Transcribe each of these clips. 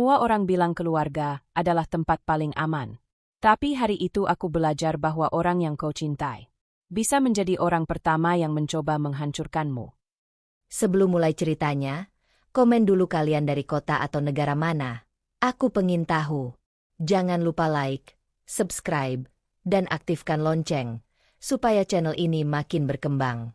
Semua orang bilang keluarga adalah tempat paling aman. Tapi hari itu aku belajar bahwa orang yang kau cintai bisa menjadi orang pertama yang mencoba menghancurkanmu. Sebelum mulai ceritanya, komen dulu kalian dari kota atau negara mana. Aku pengen tahu. Jangan lupa like, subscribe, dan aktifkan lonceng, supaya channel ini makin berkembang.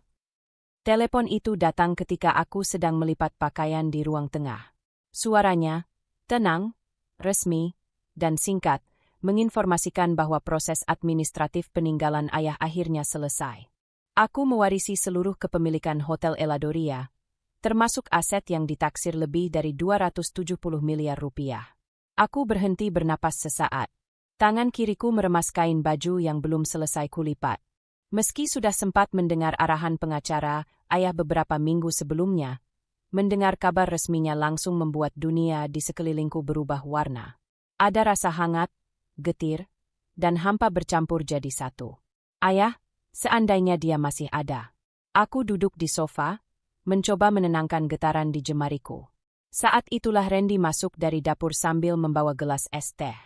Telepon itu datang ketika aku sedang melipat pakaian di ruang tengah. Suaranya tenang, resmi, dan singkat, menginformasikan bahwa proses administratif peninggalan ayah akhirnya selesai. Aku mewarisi seluruh kepemilikan Hotel Eladoria, termasuk aset yang ditaksir lebih dari 270 miliar rupiah. Aku berhenti bernapas sesaat. Tangan kiriku meremas kain baju yang belum selesai kulipat. Meski sudah sempat mendengar arahan pengacara ayah beberapa minggu sebelumnya, mendengar kabar resminya langsung membuat dunia di sekelilingku berubah warna. Ada rasa hangat, getir, dan hampa bercampur jadi satu. Ayah, seandainya dia masih ada. Aku duduk di sofa, mencoba menenangkan getaran di jemariku. Saat itulah Randy masuk dari dapur sambil membawa gelas es teh.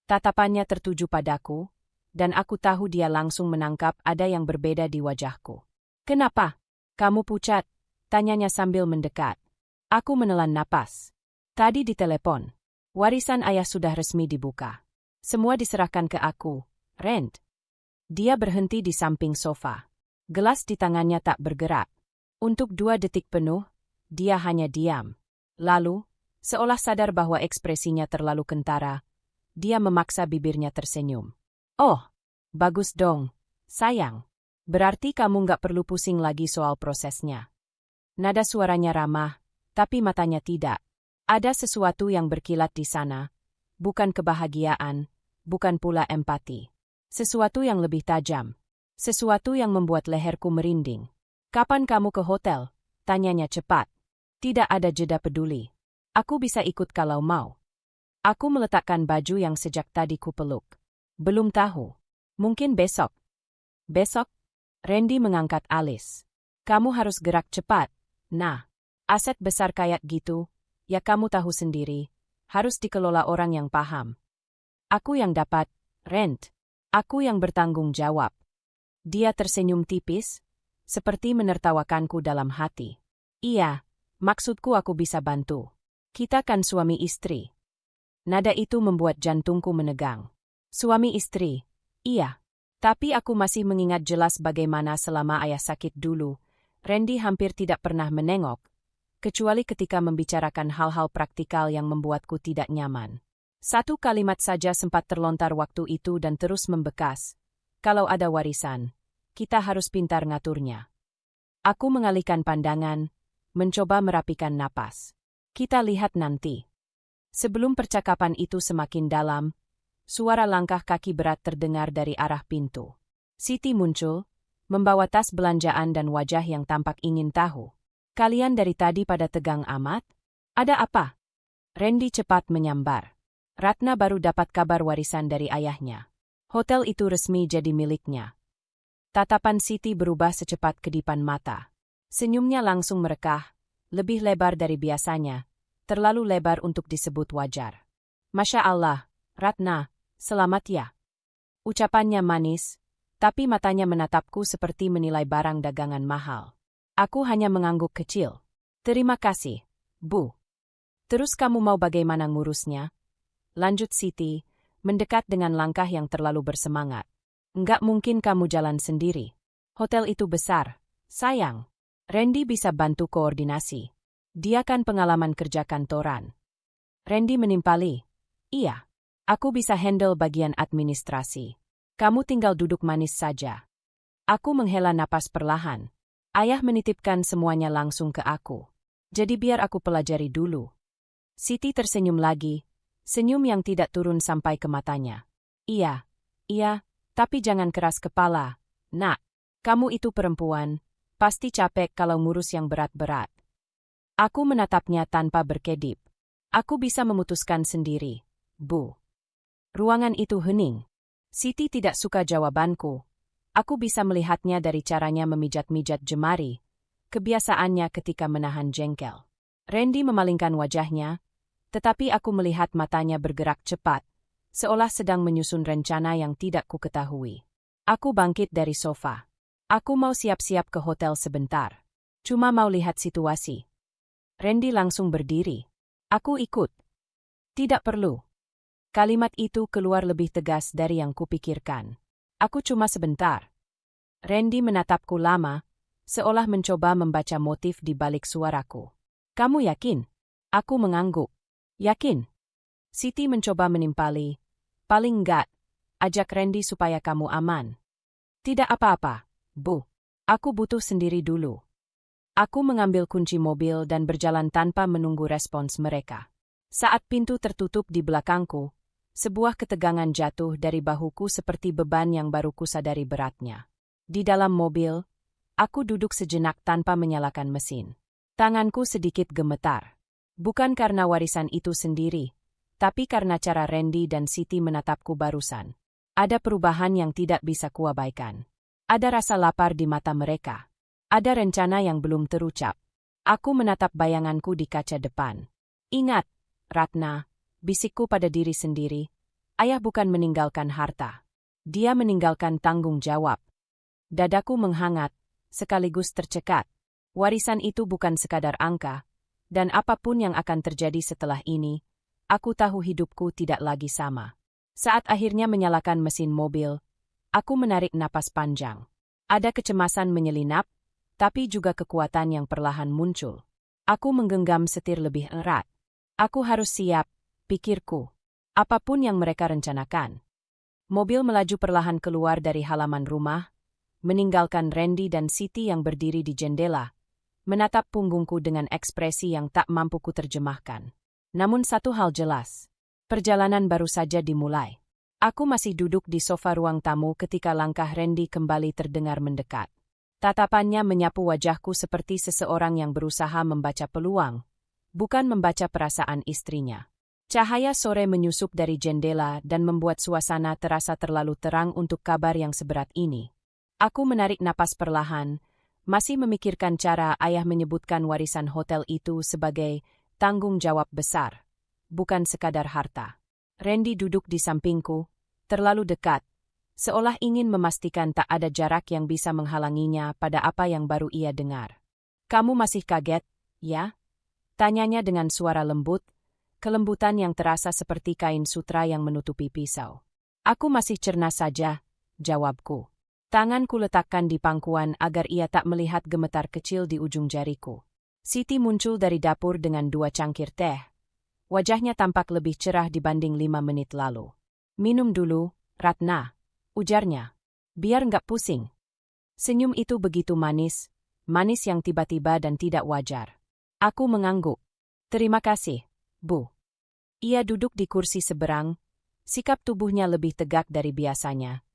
Tatapannya tertuju padaku, dan aku tahu dia langsung menangkap ada yang berbeda di wajahku. "Kenapa? Kamu pucat?" tanyanya sambil mendekat. Aku menelan napas. Tadi di telepon, warisan ayah sudah resmi dibuka. Semua diserahkan ke aku, Rand. Dia berhenti di samping sofa. Gelas di tangannya tak bergerak. Untuk 2 detik penuh, dia hanya diam. Lalu, seolah sadar bahwa ekspresinya terlalu kentara, dia memaksa bibirnya tersenyum. "Oh, bagus dong, sayang. Berarti kamu nggak perlu pusing lagi soal prosesnya." Nada suaranya ramah, tapi matanya tidak. Ada sesuatu yang berkilat di sana. Bukan kebahagiaan, bukan pula empati. Sesuatu yang lebih tajam. Sesuatu yang membuat leherku merinding. "Kapan kamu ke hotel?" tanyanya cepat. Tidak ada jeda peduli. "Aku bisa ikut kalau mau." Aku meletakkan baju yang sejak tadi kupeluk. "Belum tahu. Mungkin besok." "Besok?" Randy mengangkat alis. "Kamu harus gerak cepat. Nah, aset besar kayak gitu, ya kamu tahu sendiri, harus dikelola orang yang paham." "Aku yang dapat, Rand. Aku yang bertanggung jawab." Dia tersenyum tipis, seperti menertawakanku dalam hati. "Iya, maksudku aku bisa bantu. Kita kan suami istri." Nada itu membuat jantungku menegang. Suami istri, iya. Tapi aku masih mengingat jelas bagaimana selama ayah sakit dulu, Randy hampir tidak pernah menengok, kecuali ketika membicarakan hal-hal praktikal yang membuatku tidak nyaman. Satu kalimat saja sempat terlontar waktu itu dan terus membekas. "Kalau ada warisan, kita harus pintar ngaturnya." Aku mengalihkan pandangan, mencoba merapikan napas. "Kita lihat nanti." Sebelum percakapan itu semakin dalam, suara langkah kaki berat terdengar dari arah pintu. Siti muncul, membawa tas belanjaan dan wajah yang tampak ingin tahu. "Kalian dari tadi pada tegang amat? Ada apa?" Randy cepat menyambar. Ratna baru dapat kabar warisan dari ayahnya. Hotel itu resmi jadi miliknya. Tatapan Siti berubah secepat kedipan mata. Senyumnya langsung merekah, lebih lebar dari biasanya, terlalu lebar untuk disebut wajar. "Masya Allah, Ratna, selamat ya." Ucapannya manis, tapi matanya menatapku seperti menilai barang dagangan mahal. Aku hanya mengangguk kecil. "Terima kasih, Bu." "Terus kamu mau bagaimana ngurusnya?" lanjut Siti, mendekat dengan langkah yang terlalu bersemangat. "Nggak mungkin kamu jalan sendiri. Hotel itu besar, sayang. Randy bisa bantu koordinasi. Dia kan pengalaman kerja kantoran." Randy menimpali. "Iya, aku bisa handle bagian administrasi. Kamu tinggal duduk manis saja." Aku menghela napas perlahan. Ayah menitipkan semuanya langsung ke aku. Jadi biar aku pelajari dulu. Siti tersenyum lagi, senyum yang tidak turun sampai ke matanya. Iya, tapi jangan keras kepala, Nak. Kamu itu perempuan, pasti capek kalau ngurus yang berat-berat. Aku menatapnya tanpa berkedip. "Aku bisa memutuskan sendiri, Bu." Ruangan itu hening. Siti tidak suka jawabanku. Aku bisa melihatnya dari caranya memijat-mijat jemari, kebiasaannya ketika menahan jengkel. Randy memalingkan wajahnya, Tetapi aku melihat matanya bergerak cepat, seolah sedang menyusun rencana yang tidak kuketahui. Aku bangkit dari sofa. Aku mau siap-siap ke hotel sebentar. Cuma mau lihat situasi. Randy langsung berdiri. Aku ikut. Tidak perlu. Kalimat itu keluar lebih tegas dari yang kupikirkan. Aku cuma sebentar. Randy menatapku lama, seolah mencoba membaca motif di balik suaraku. Kamu yakin? Aku mengangguk. Yakin? Siti mencoba menimpali. Paling enggak, ajak Randy supaya kamu aman. Tidak apa-apa, Bu. Aku butuh sendiri dulu. Aku mengambil kunci mobil dan berjalan tanpa menunggu respons mereka. Saat pintu tertutup di belakangku, sebuah ketegangan jatuh dari bahuku seperti beban yang baru kusadari beratnya. Di dalam mobil, aku duduk sejenak tanpa menyalakan mesin. Tanganku sedikit gemetar. Bukan karena warisan itu sendiri, tapi karena cara Randy dan Siti menatapku barusan. Ada perubahan yang tidak bisa kuabaikan. Ada rasa lapar di mata mereka. Ada rencana yang belum terucap. Aku menatap bayanganku di kaca depan. Ingat, Ratna, bisikku pada diri sendiri, ayah bukan meninggalkan harta. Dia meninggalkan tanggung jawab. Dadaku menghangat, sekaligus tercekat. Warisan itu bukan sekadar angka, dan apapun yang akan terjadi setelah ini, aku tahu hidupku tidak lagi sama. Saat akhirnya menyalakan mesin mobil, aku menarik napas panjang. Ada kecemasan menyelinap, tapi juga kekuatan yang perlahan muncul. Aku menggenggam setir lebih erat. Aku harus siap, pikirku. Apapun yang mereka rencanakan. Mobil melaju perlahan keluar dari halaman rumah, meninggalkan Randy dan Siti yang berdiri di jendela, menatap punggungku dengan ekspresi yang tak mampu kuterjemahkan. Namun satu hal jelas, perjalanan baru saja dimulai. Aku masih duduk di sofa ruang tamu ketika langkah Randy kembali terdengar mendekat. Tatapannya menyapu wajahku seperti seseorang yang berusaha membaca peluang, bukan membaca perasaan istrinya. Cahaya sore menyusup dari jendela dan membuat suasana terasa terlalu terang untuk kabar yang seberat ini. Aku menarik napas perlahan, masih memikirkan cara ayah menyebutkan warisan hotel itu sebagai tanggung jawab besar, bukan sekadar harta. Randy duduk di sampingku, terlalu dekat, seolah ingin memastikan tak ada jarak yang bisa menghalanginya pada apa yang baru ia dengar. Kamu masih kaget, ya? Tanyanya dengan suara lembut, kelembutan yang terasa seperti kain sutra yang menutupi pisau. Aku masih cernas saja, jawabku. Tanganku letakkan di pangkuan agar ia tak melihat gemetar kecil di ujung jariku. Siti muncul dari dapur dengan 2 cangkir teh. Wajahnya tampak lebih cerah dibanding 5 menit lalu. Minum dulu, Ratna, ujarnya. Biar nggak pusing. Senyum itu begitu manis, manis yang tiba-tiba dan tidak wajar. Aku mengangguk. Terima kasih, Bu. Ia duduk di kursi seberang, sikap tubuhnya lebih tegak dari biasanya.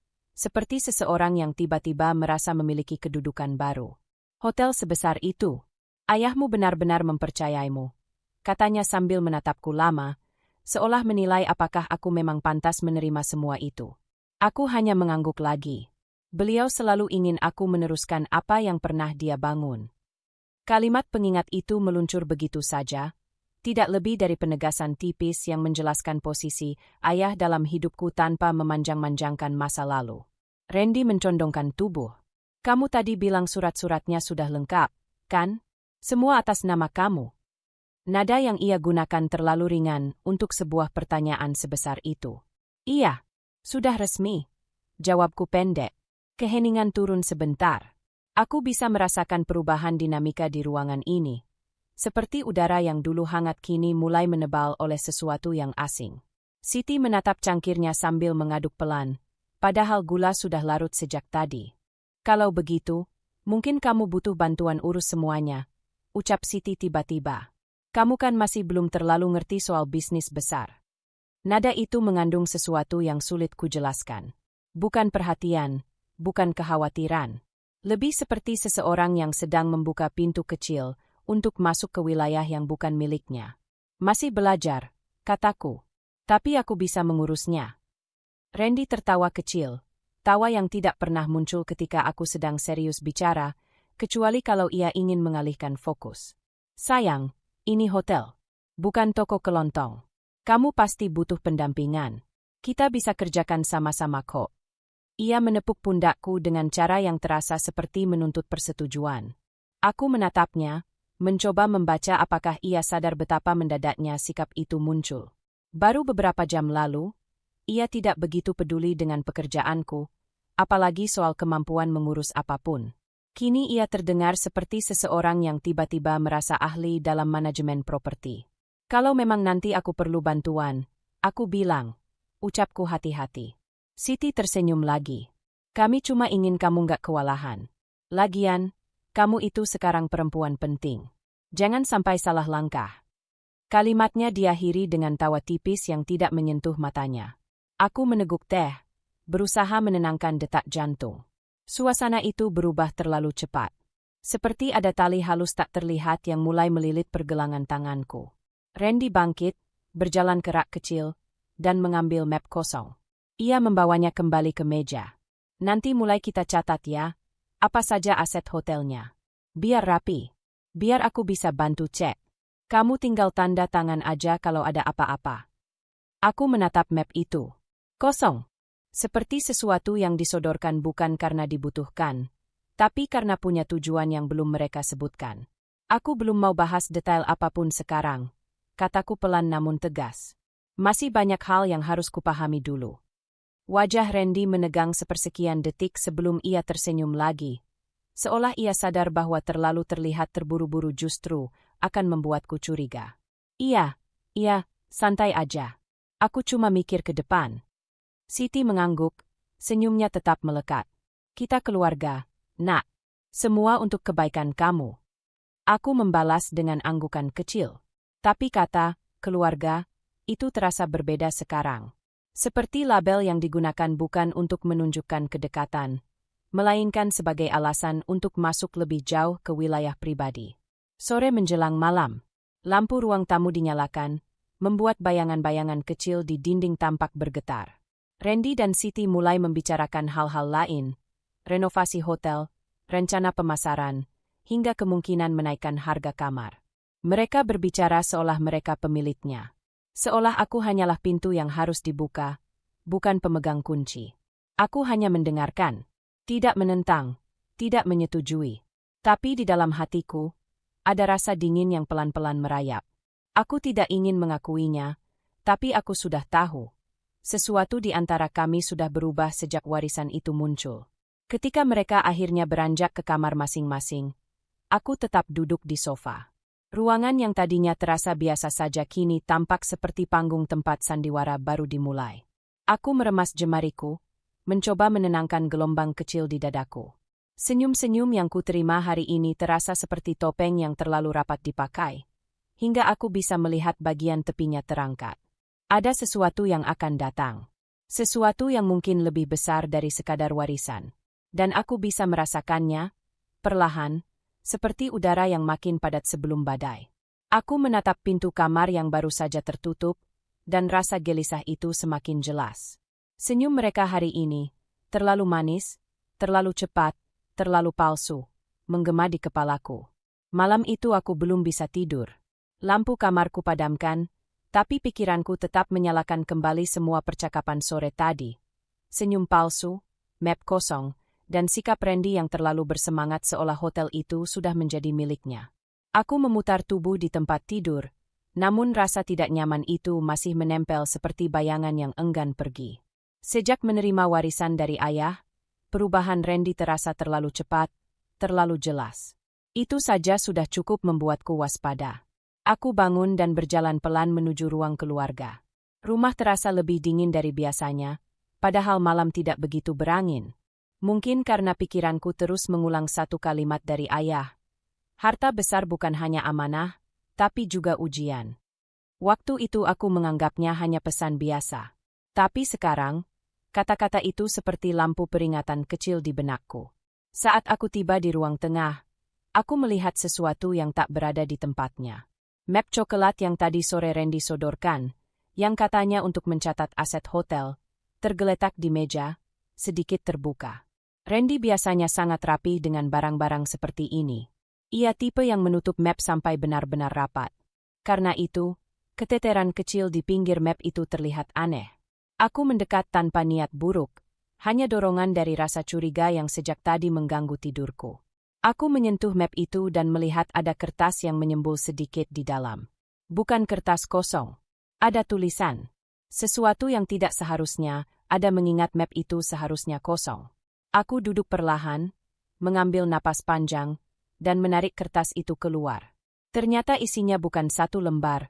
Seperti seseorang yang tiba-tiba merasa memiliki kedudukan baru. Hotel sebesar itu. Ayahmu benar-benar mempercayaimu, katanya sambil menatapku lama, seolah menilai apakah aku memang pantas menerima semua itu. Aku hanya mengangguk lagi. Beliau selalu ingin aku meneruskan apa yang pernah dia bangun. Kalimat pengingat itu meluncur begitu saja, tidak lebih dari penegasan tipis yang menjelaskan posisi ayah dalam hidupku tanpa memanjang-manjangkan masa lalu. Randy mencondongkan tubuh. Kamu tadi bilang surat-suratnya sudah lengkap, kan? Semua atas nama kamu. Nada yang ia gunakan terlalu ringan untuk sebuah pertanyaan sebesar itu. Iya, sudah resmi. Jawabku pendek. Keheningan turun sebentar. Aku bisa merasakan perubahan dinamika di ruangan ini. Seperti udara yang dulu hangat kini mulai menebal oleh sesuatu yang asing. Siti menatap cangkirnya sambil mengaduk pelan. Padahal gula sudah larut sejak tadi. Kalau begitu, mungkin kamu butuh bantuan urus semuanya, ucap Siti tiba-tiba. Kamu kan masih belum terlalu ngerti soal bisnis besar. Nada itu mengandung sesuatu yang sulit kujelaskan. Bukan perhatian, bukan kekhawatiran. Lebih seperti seseorang yang sedang membuka pintu kecil untuk masuk ke wilayah yang bukan miliknya. Masih belajar, kataku. Tapi aku bisa mengurusnya. Randy tertawa kecil, tawa yang tidak pernah muncul ketika aku sedang serius bicara, kecuali kalau ia ingin mengalihkan fokus. Sayang, ini hotel. bukan toko kelontong. Kamu pasti butuh pendampingan. Kita bisa kerjakan sama-sama kok. Ia menepuk pundakku dengan cara yang terasa seperti menuntut persetujuan. Aku menatapnya, mencoba membaca apakah ia sadar betapa mendadaknya sikap itu muncul. Baru beberapa jam lalu, ia tidak begitu peduli dengan pekerjaanku, apalagi soal kemampuan mengurus apapun. Kini ia terdengar seperti seseorang yang tiba-tiba merasa ahli dalam manajemen properti. Kalau memang nanti aku perlu bantuan, aku bilang, ucapku hati-hati. Siti tersenyum lagi. Kami cuma ingin kamu nggak kewalahan. Lagian, kamu itu sekarang perempuan penting. Jangan sampai salah langkah. Kalimatnya diakhiri dengan tawa tipis yang tidak menyentuh matanya. Aku meneguk teh, berusaha menenangkan detak jantung. Suasana itu berubah terlalu cepat. Seperti ada tali halus tak terlihat yang mulai melilit pergelangan tanganku. Randy bangkit, berjalan ke rak kecil, dan mengambil map kosong. Ia membawanya kembali ke meja. Nanti mulai kita catat ya, apa saja aset hotelnya. Biar rapi. Biar aku bisa bantu cek. Kamu tinggal tanda tangan aja kalau ada apa-apa. Aku menatap map itu. Kosong. Seperti sesuatu yang disodorkan bukan karena dibutuhkan, tapi karena punya tujuan yang belum mereka sebutkan. Aku belum mau bahas detail apapun sekarang, kataku pelan namun tegas. Masih banyak hal yang harus kupahami dulu. Wajah Randy menegang sepersekian detik sebelum ia tersenyum lagi. Seolah ia sadar bahwa terlalu terlihat terburu-buru justru akan membuatku curiga. Iya, santai aja. Aku cuma mikir ke depan. Siti mengangguk, senyumnya tetap melekat. Kita keluarga, nak. Semua untuk kebaikan kamu. Aku membalas dengan anggukan kecil. Tapi kata, keluarga, itu terasa berbeda sekarang. Seperti label yang digunakan bukan untuk menunjukkan kedekatan, melainkan sebagai alasan untuk masuk lebih jauh ke wilayah pribadi. Sore menjelang malam, lampu ruang tamu dinyalakan, membuat bayangan-bayangan kecil di dinding tampak bergetar. Randy dan Siti mulai membicarakan hal-hal lain, renovasi hotel, rencana pemasaran, hingga kemungkinan menaikkan harga kamar. Mereka berbicara seolah mereka pemiliknya. Seolah aku hanyalah pintu yang harus dibuka, bukan pemegang kunci. Aku hanya mendengarkan, tidak menentang, tidak menyetujui. Tapi di dalam hatiku, ada rasa dingin yang pelan-pelan merayap. Aku tidak ingin mengakuinya, tapi aku sudah tahu. Sesuatu di antara kami sudah berubah sejak warisan itu muncul. Ketika mereka akhirnya beranjak ke kamar masing-masing, aku tetap duduk di sofa. Ruangan yang tadinya terasa biasa saja kini tampak seperti panggung tempat sandiwara baru dimulai. Aku meremas jemariku, mencoba menenangkan gelombang kecil di dadaku. Senyum-senyum yang kuterima hari ini terasa seperti topeng yang terlalu rapat dipakai, hingga aku bisa melihat bagian tepinya terangkat. Ada sesuatu yang akan datang. Sesuatu yang mungkin lebih besar dari sekadar warisan. Dan aku bisa merasakannya, perlahan, seperti udara yang makin padat sebelum badai. Aku menatap pintu kamar yang baru saja tertutup, dan rasa gelisah itu semakin jelas. Senyum mereka hari ini, terlalu manis, terlalu cepat, terlalu palsu, menggema di kepalaku. Malam itu aku belum bisa tidur. Lampu kamarku padamkan, tapi pikiranku tetap menyalakan kembali semua percakapan sore tadi. Senyum palsu, map kosong, dan sikap Randy yang terlalu bersemangat seolah hotel itu sudah menjadi miliknya. Aku memutar tubuh di tempat tidur, namun rasa tidak nyaman itu masih menempel seperti bayangan yang enggan pergi. Sejak menerima warisan dari ayah, perubahan Randy terasa terlalu cepat, terlalu jelas. Itu saja sudah cukup membuatku waspada. Aku bangun dan berjalan pelan menuju ruang keluarga. Rumah terasa lebih dingin dari biasanya, padahal malam tidak begitu berangin. Mungkin karena pikiranku terus mengulang satu kalimat dari ayah. Harta besar bukan hanya amanah, tapi juga ujian. Waktu itu aku menganggapnya hanya pesan biasa. Tapi sekarang, kata-kata itu seperti lampu peringatan kecil di benakku. Saat aku tiba di ruang tengah, aku melihat sesuatu yang tak berada di tempatnya. Map coklat yang tadi sore Randy sodorkan, yang katanya untuk mencatat aset hotel, tergeletak di meja, sedikit terbuka. Randy biasanya sangat rapi dengan barang-barang seperti ini. Ia tipe yang menutup map sampai benar-benar rapat. Karena itu, Keteteran kecil di pinggir map itu terlihat aneh. Aku mendekat tanpa niat buruk, hanya dorongan dari rasa curiga yang sejak tadi mengganggu tidurku. Aku menyentuh map itu dan melihat ada kertas yang menyembul sedikit di dalam. Bukan kertas kosong. Ada tulisan. Sesuatu yang tidak seharusnya ada mengingat map itu seharusnya kosong. Aku duduk perlahan, mengambil napas panjang, dan menarik kertas itu keluar. Ternyata isinya bukan satu lembar,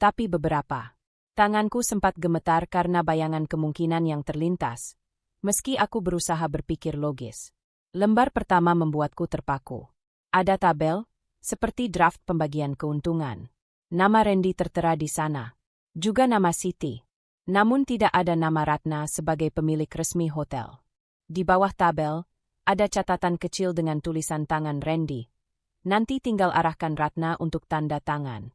tapi beberapa. Tanganku sempat gemetar karena bayangan kemungkinan yang terlintas, meski aku berusaha berpikir logis. Lembar pertama membuatku terpaku. Ada tabel, seperti draft pembagian keuntungan. Nama Randy tertera di sana. Juga nama Siti. Namun tidak ada nama Ratna sebagai pemilik resmi hotel. Di bawah tabel, ada catatan kecil dengan tulisan tangan Randy. Nanti tinggal arahkan Ratna untuk tanda tangan.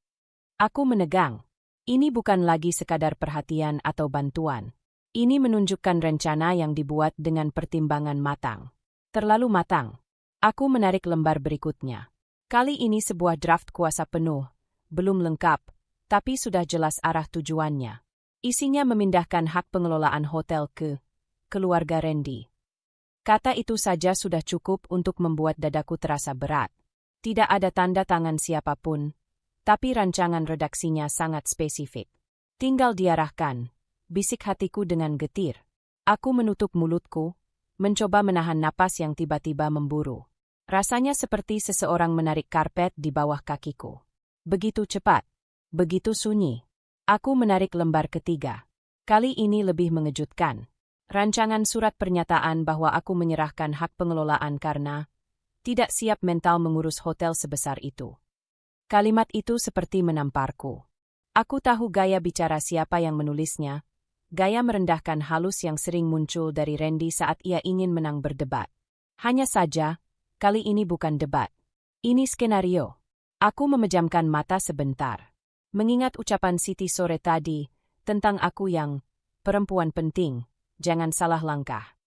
Aku menegang. Ini bukan lagi sekadar perhatian atau bantuan. Ini menunjukkan rencana yang dibuat dengan pertimbangan matang. Terlalu matang. Aku menarik lembar berikutnya. Kali ini sebuah draft kuasa penuh. Belum lengkap, tapi sudah jelas arah tujuannya. Isinya memindahkan hak pengelolaan hotel ke keluarga Randy. Kata itu saja sudah cukup untuk membuat dadaku terasa berat. Tidak ada tanda tangan siapapun. Tapi rancangan redaksinya sangat spesifik. Tinggal diarahkan, bisik hatiku dengan getir. Aku menutup mulutku, mencoba menahan napas yang tiba-tiba memburu. Rasanya seperti seseorang menarik karpet di bawah kakiku. Begitu cepat, begitu sunyi. Aku menarik lembar ketiga. Kali ini lebih mengejutkan. Rancangan surat pernyataan bahwa aku menyerahkan hak pengelolaan karena tidak siap mental mengurus hotel sebesar itu. Kalimat itu seperti menamparku. Aku tahu gaya bicara siapa yang menulisnya, gaya merendahkan halus yang sering muncul dari Randy saat ia ingin menang berdebat. Hanya saja, kali ini bukan debat. Ini skenario. Aku memejamkan mata sebentar. Mengingat ucapan Siti sore tadi, tentang aku yang perempuan penting, jangan salah langkah.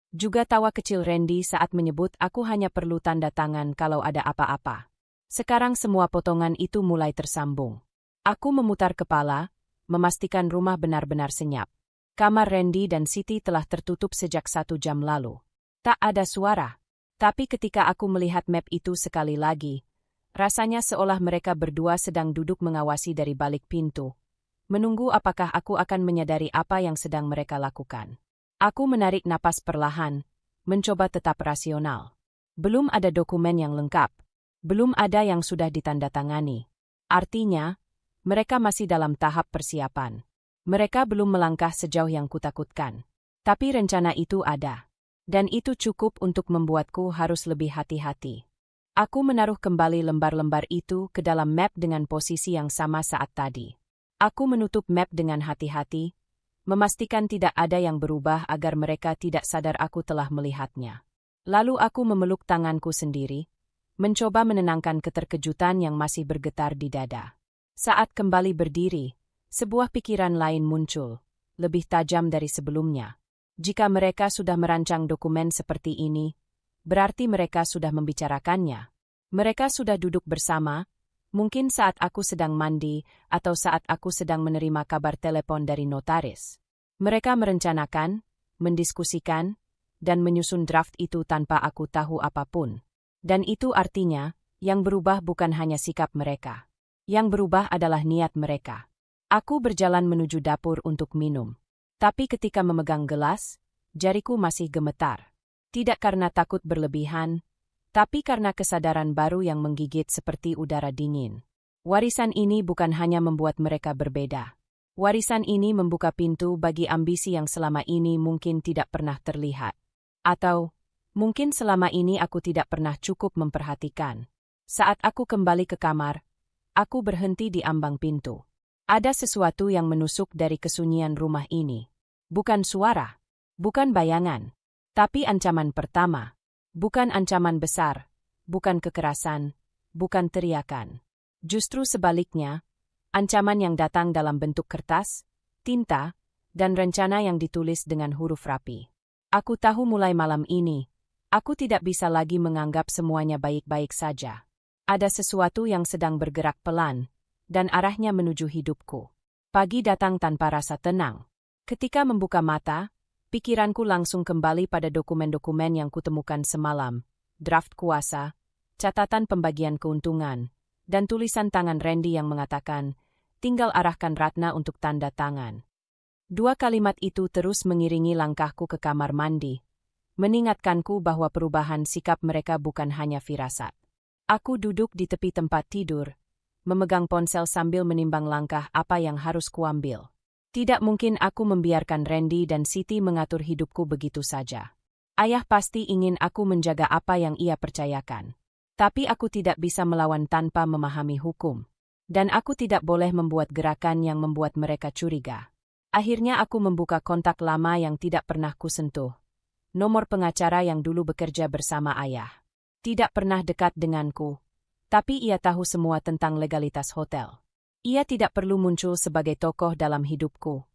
Juga tawa kecil Randy saat menyebut aku hanya perlu tanda tangan kalau ada apa-apa. Sekarang semua potongan itu mulai tersambung. Aku memutar kepala, memastikan rumah benar-benar senyap. Kamar Randy dan Siti telah tertutup sejak 1 jam lalu. Tak ada suara. Tapi ketika aku melihat map itu sekali lagi, rasanya seolah mereka berdua sedang duduk mengawasi dari balik pintu. Menunggu apakah aku akan menyadari apa yang sedang mereka lakukan. Aku menarik napas perlahan, mencoba tetap rasional. Belum ada dokumen yang lengkap. Belum ada yang sudah ditandatangani. Artinya, mereka masih dalam tahap persiapan. Mereka belum melangkah sejauh yang kutakutkan. Tapi rencana itu ada. Dan itu cukup untuk membuatku harus lebih hati-hati. Aku menaruh kembali lembar-lembar itu ke dalam map dengan posisi yang sama saat tadi. Aku menutup map dengan hati-hati, memastikan tidak ada yang berubah agar mereka tidak sadar aku telah melihatnya. Lalu aku memeluk tanganku sendiri, mencoba menenangkan keterkejutan yang masih bergetar di dada. Saat kembali berdiri, sebuah pikiran lain muncul, lebih tajam dari sebelumnya. Jika mereka sudah merancang dokumen seperti ini, berarti mereka sudah membicarakannya. Mereka sudah duduk bersama, mungkin saat aku sedang mandi atau saat aku sedang menerima kabar telepon dari notaris. Mereka merencanakan, mendiskusikan, dan menyusun draft itu tanpa aku tahu apapun. Dan itu artinya, yang berubah bukan hanya sikap mereka. Yang berubah adalah niat mereka. Aku berjalan menuju dapur untuk minum. Tapi ketika memegang gelas, jariku masih gemetar. Tidak karena takut berlebihan, tapi karena kesadaran baru yang menggigit seperti udara dingin. Warisan ini bukan hanya membuat mereka berbeda. Warisan ini membuka pintu bagi ambisi yang selama ini mungkin tidak pernah terlihat. Atau mungkin selama ini aku tidak pernah cukup memperhatikan. Saat aku kembali ke kamar, aku berhenti di ambang pintu. Ada sesuatu yang menusuk dari kesunyian rumah ini. Bukan suara, bukan bayangan, tapi ancaman pertama. Bukan ancaman besar, bukan kekerasan, bukan teriakan. Justru sebaliknya, ancaman yang datang dalam bentuk kertas, tinta, dan rencana yang ditulis dengan huruf rapi. Aku tahu mulai malam ini, aku tidak bisa lagi menganggap semuanya baik-baik saja. Ada sesuatu yang sedang bergerak pelan, dan arahnya menuju hidupku. Pagi datang tanpa rasa tenang. Ketika membuka mata, pikiranku langsung kembali pada dokumen-dokumen yang kutemukan semalam, draft kuasa, catatan pembagian keuntungan, dan tulisan tangan Randy yang mengatakan, tinggal arahkan Ratna untuk tanda tangan. Dua kalimat itu terus mengiringi langkahku ke kamar mandi, mengingatkanku bahwa perubahan sikap mereka bukan hanya firasat. Aku duduk di tepi tempat tidur, memegang ponsel sambil menimbang langkah apa yang harus kuambil. Tidak mungkin aku membiarkan Randy dan Siti mengatur hidupku begitu saja. Ayah pasti ingin aku menjaga apa yang ia percayakan. Tapi aku tidak bisa melawan tanpa memahami hukum. Dan aku tidak boleh membuat gerakan yang membuat mereka curiga. Akhirnya aku membuka kontak lama yang tidak pernah kusentuh. Nomor pengacara yang dulu bekerja bersama ayah. Tidak pernah dekat denganku. Tapi ia tahu semua tentang legalitas hotel. Ia tidak perlu muncul sebagai tokoh dalam hidupku.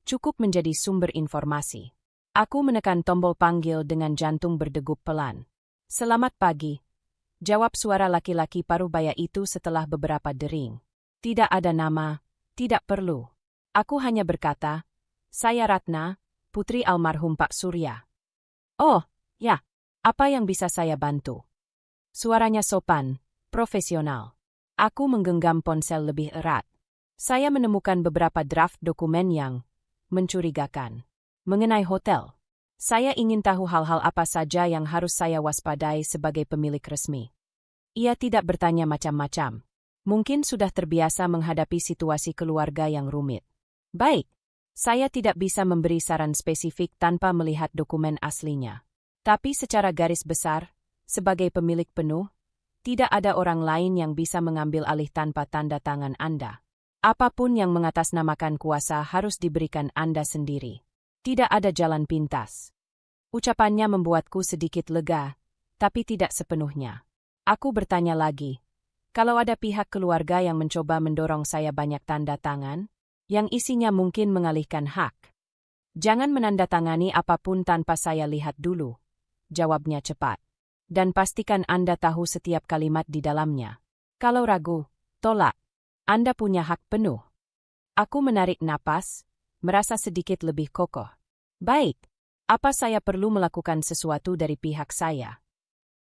Cukup menjadi sumber informasi. Aku menekan tombol panggil dengan jantung berdegup pelan. Selamat pagi. Jawab suara laki-laki parubaya itu setelah beberapa dering. Tidak ada nama, tidak perlu. Aku hanya berkata, saya Ratna, putri almarhum Pak Surya. Oh, ya, apa yang bisa saya bantu? Suaranya sopan, profesional. Aku menggenggam ponsel lebih erat. Saya menemukan beberapa draft dokumen yang mencurigakan. Mengenai hotel. Saya ingin tahu hal-hal apa saja yang harus saya waspadai sebagai pemilik resmi. Ia tidak bertanya macam-macam. Mungkin sudah terbiasa menghadapi situasi keluarga yang rumit. Baik, saya tidak bisa memberi saran spesifik tanpa melihat dokumen aslinya. Tapi secara garis besar, sebagai pemilik penuh, tidak ada orang lain yang bisa mengambil alih tanpa tanda tangan Anda. Apapun yang mengatasnamakan kuasa harus diberikan Anda sendiri. Tidak ada jalan pintas. Ucapannya membuatku sedikit lega, tapi tidak sepenuhnya. Aku bertanya lagi, kalau ada pihak keluarga yang mencoba mendorong saya banyak tanda tangan, yang isinya mungkin mengalihkan hak. Jangan menandatangani apapun tanpa saya lihat dulu. Jawabnya cepat. Dan pastikan Anda tahu setiap kalimat di dalamnya. Kalau ragu, tolak. Anda punya hak penuh. Aku menarik napas, merasa sedikit lebih kokoh. Baik, apa saya perlu melakukan sesuatu dari pihak saya?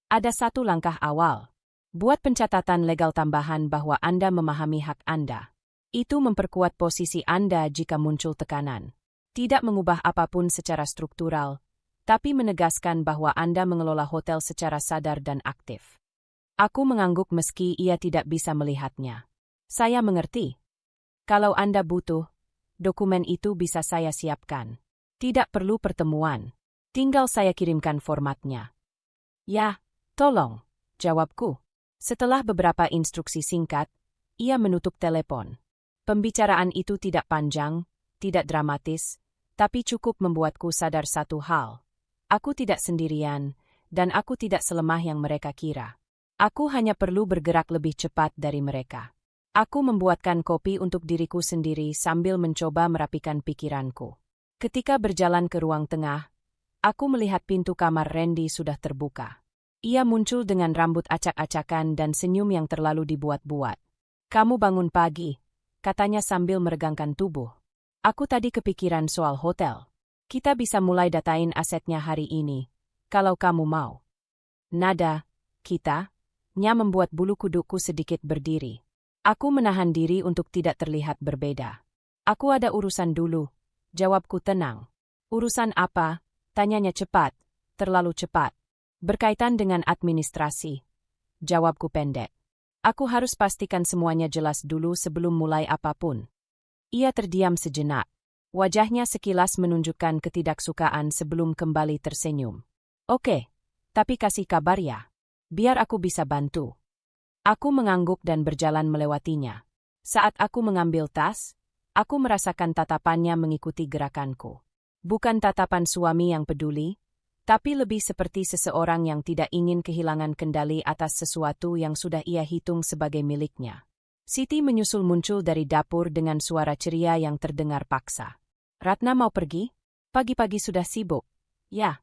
Ada satu langkah awal. Buat pencatatan legal tambahan bahwa Anda memahami hak Anda. Itu memperkuat posisi Anda jika muncul tekanan. Tidak mengubah apapun secara struktural, tapi menegaskan bahwa Anda mengelola hotel secara sadar dan aktif. Aku mengangguk meski ia tidak bisa melihatnya. Saya mengerti. Kalau Anda butuh, dokumen itu bisa saya siapkan. Tidak perlu pertemuan. Tinggal saya kirimkan formatnya. Ya, tolong, jawabku. Setelah beberapa instruksi singkat, ia menutup telepon. Pembicaraan itu tidak panjang, tidak dramatis, tapi cukup membuatku sadar satu hal. Aku tidak sendirian, dan aku tidak selemah yang mereka kira. Aku hanya perlu bergerak lebih cepat dari mereka. Aku membuatkan kopi untuk diriku sendiri sambil mencoba merapikan pikiranku. Ketika berjalan ke ruang tengah, aku melihat pintu kamar Randy sudah terbuka. Ia muncul dengan rambut acak-acakan dan senyum yang terlalu dibuat-buat. Kamu bangun pagi, katanya sambil meregangkan tubuh. Aku tadi kepikiran soal hotel. Kita bisa mulai datain asetnya hari ini, kalau kamu mau. Nada, kita, nya membuat bulu kudukku sedikit berdiri. Aku menahan diri untuk tidak terlihat berbeda. Aku ada urusan dulu, jawabku tenang. Urusan apa? Tanyanya cepat, terlalu cepat. Berkaitan dengan administrasi. Jawabku pendek. Aku harus pastikan semuanya jelas dulu sebelum mulai apapun. Ia terdiam sejenak. Wajahnya sekilas menunjukkan ketidaksukaan sebelum kembali tersenyum. Oke, tapi kasih kabar ya. Biar aku bisa bantu. Aku mengangguk dan berjalan melewatinya. Saat aku mengambil tas, aku merasakan tatapannya mengikuti gerakanku. Bukan tatapan suami yang peduli, tapi lebih seperti seseorang yang tidak ingin kehilangan kendali atas sesuatu yang sudah ia hitung sebagai miliknya. Siti menyusul muncul dari dapur dengan suara ceria yang terdengar paksa. Ratna mau pergi? Pagi-pagi sudah sibuk. Ya.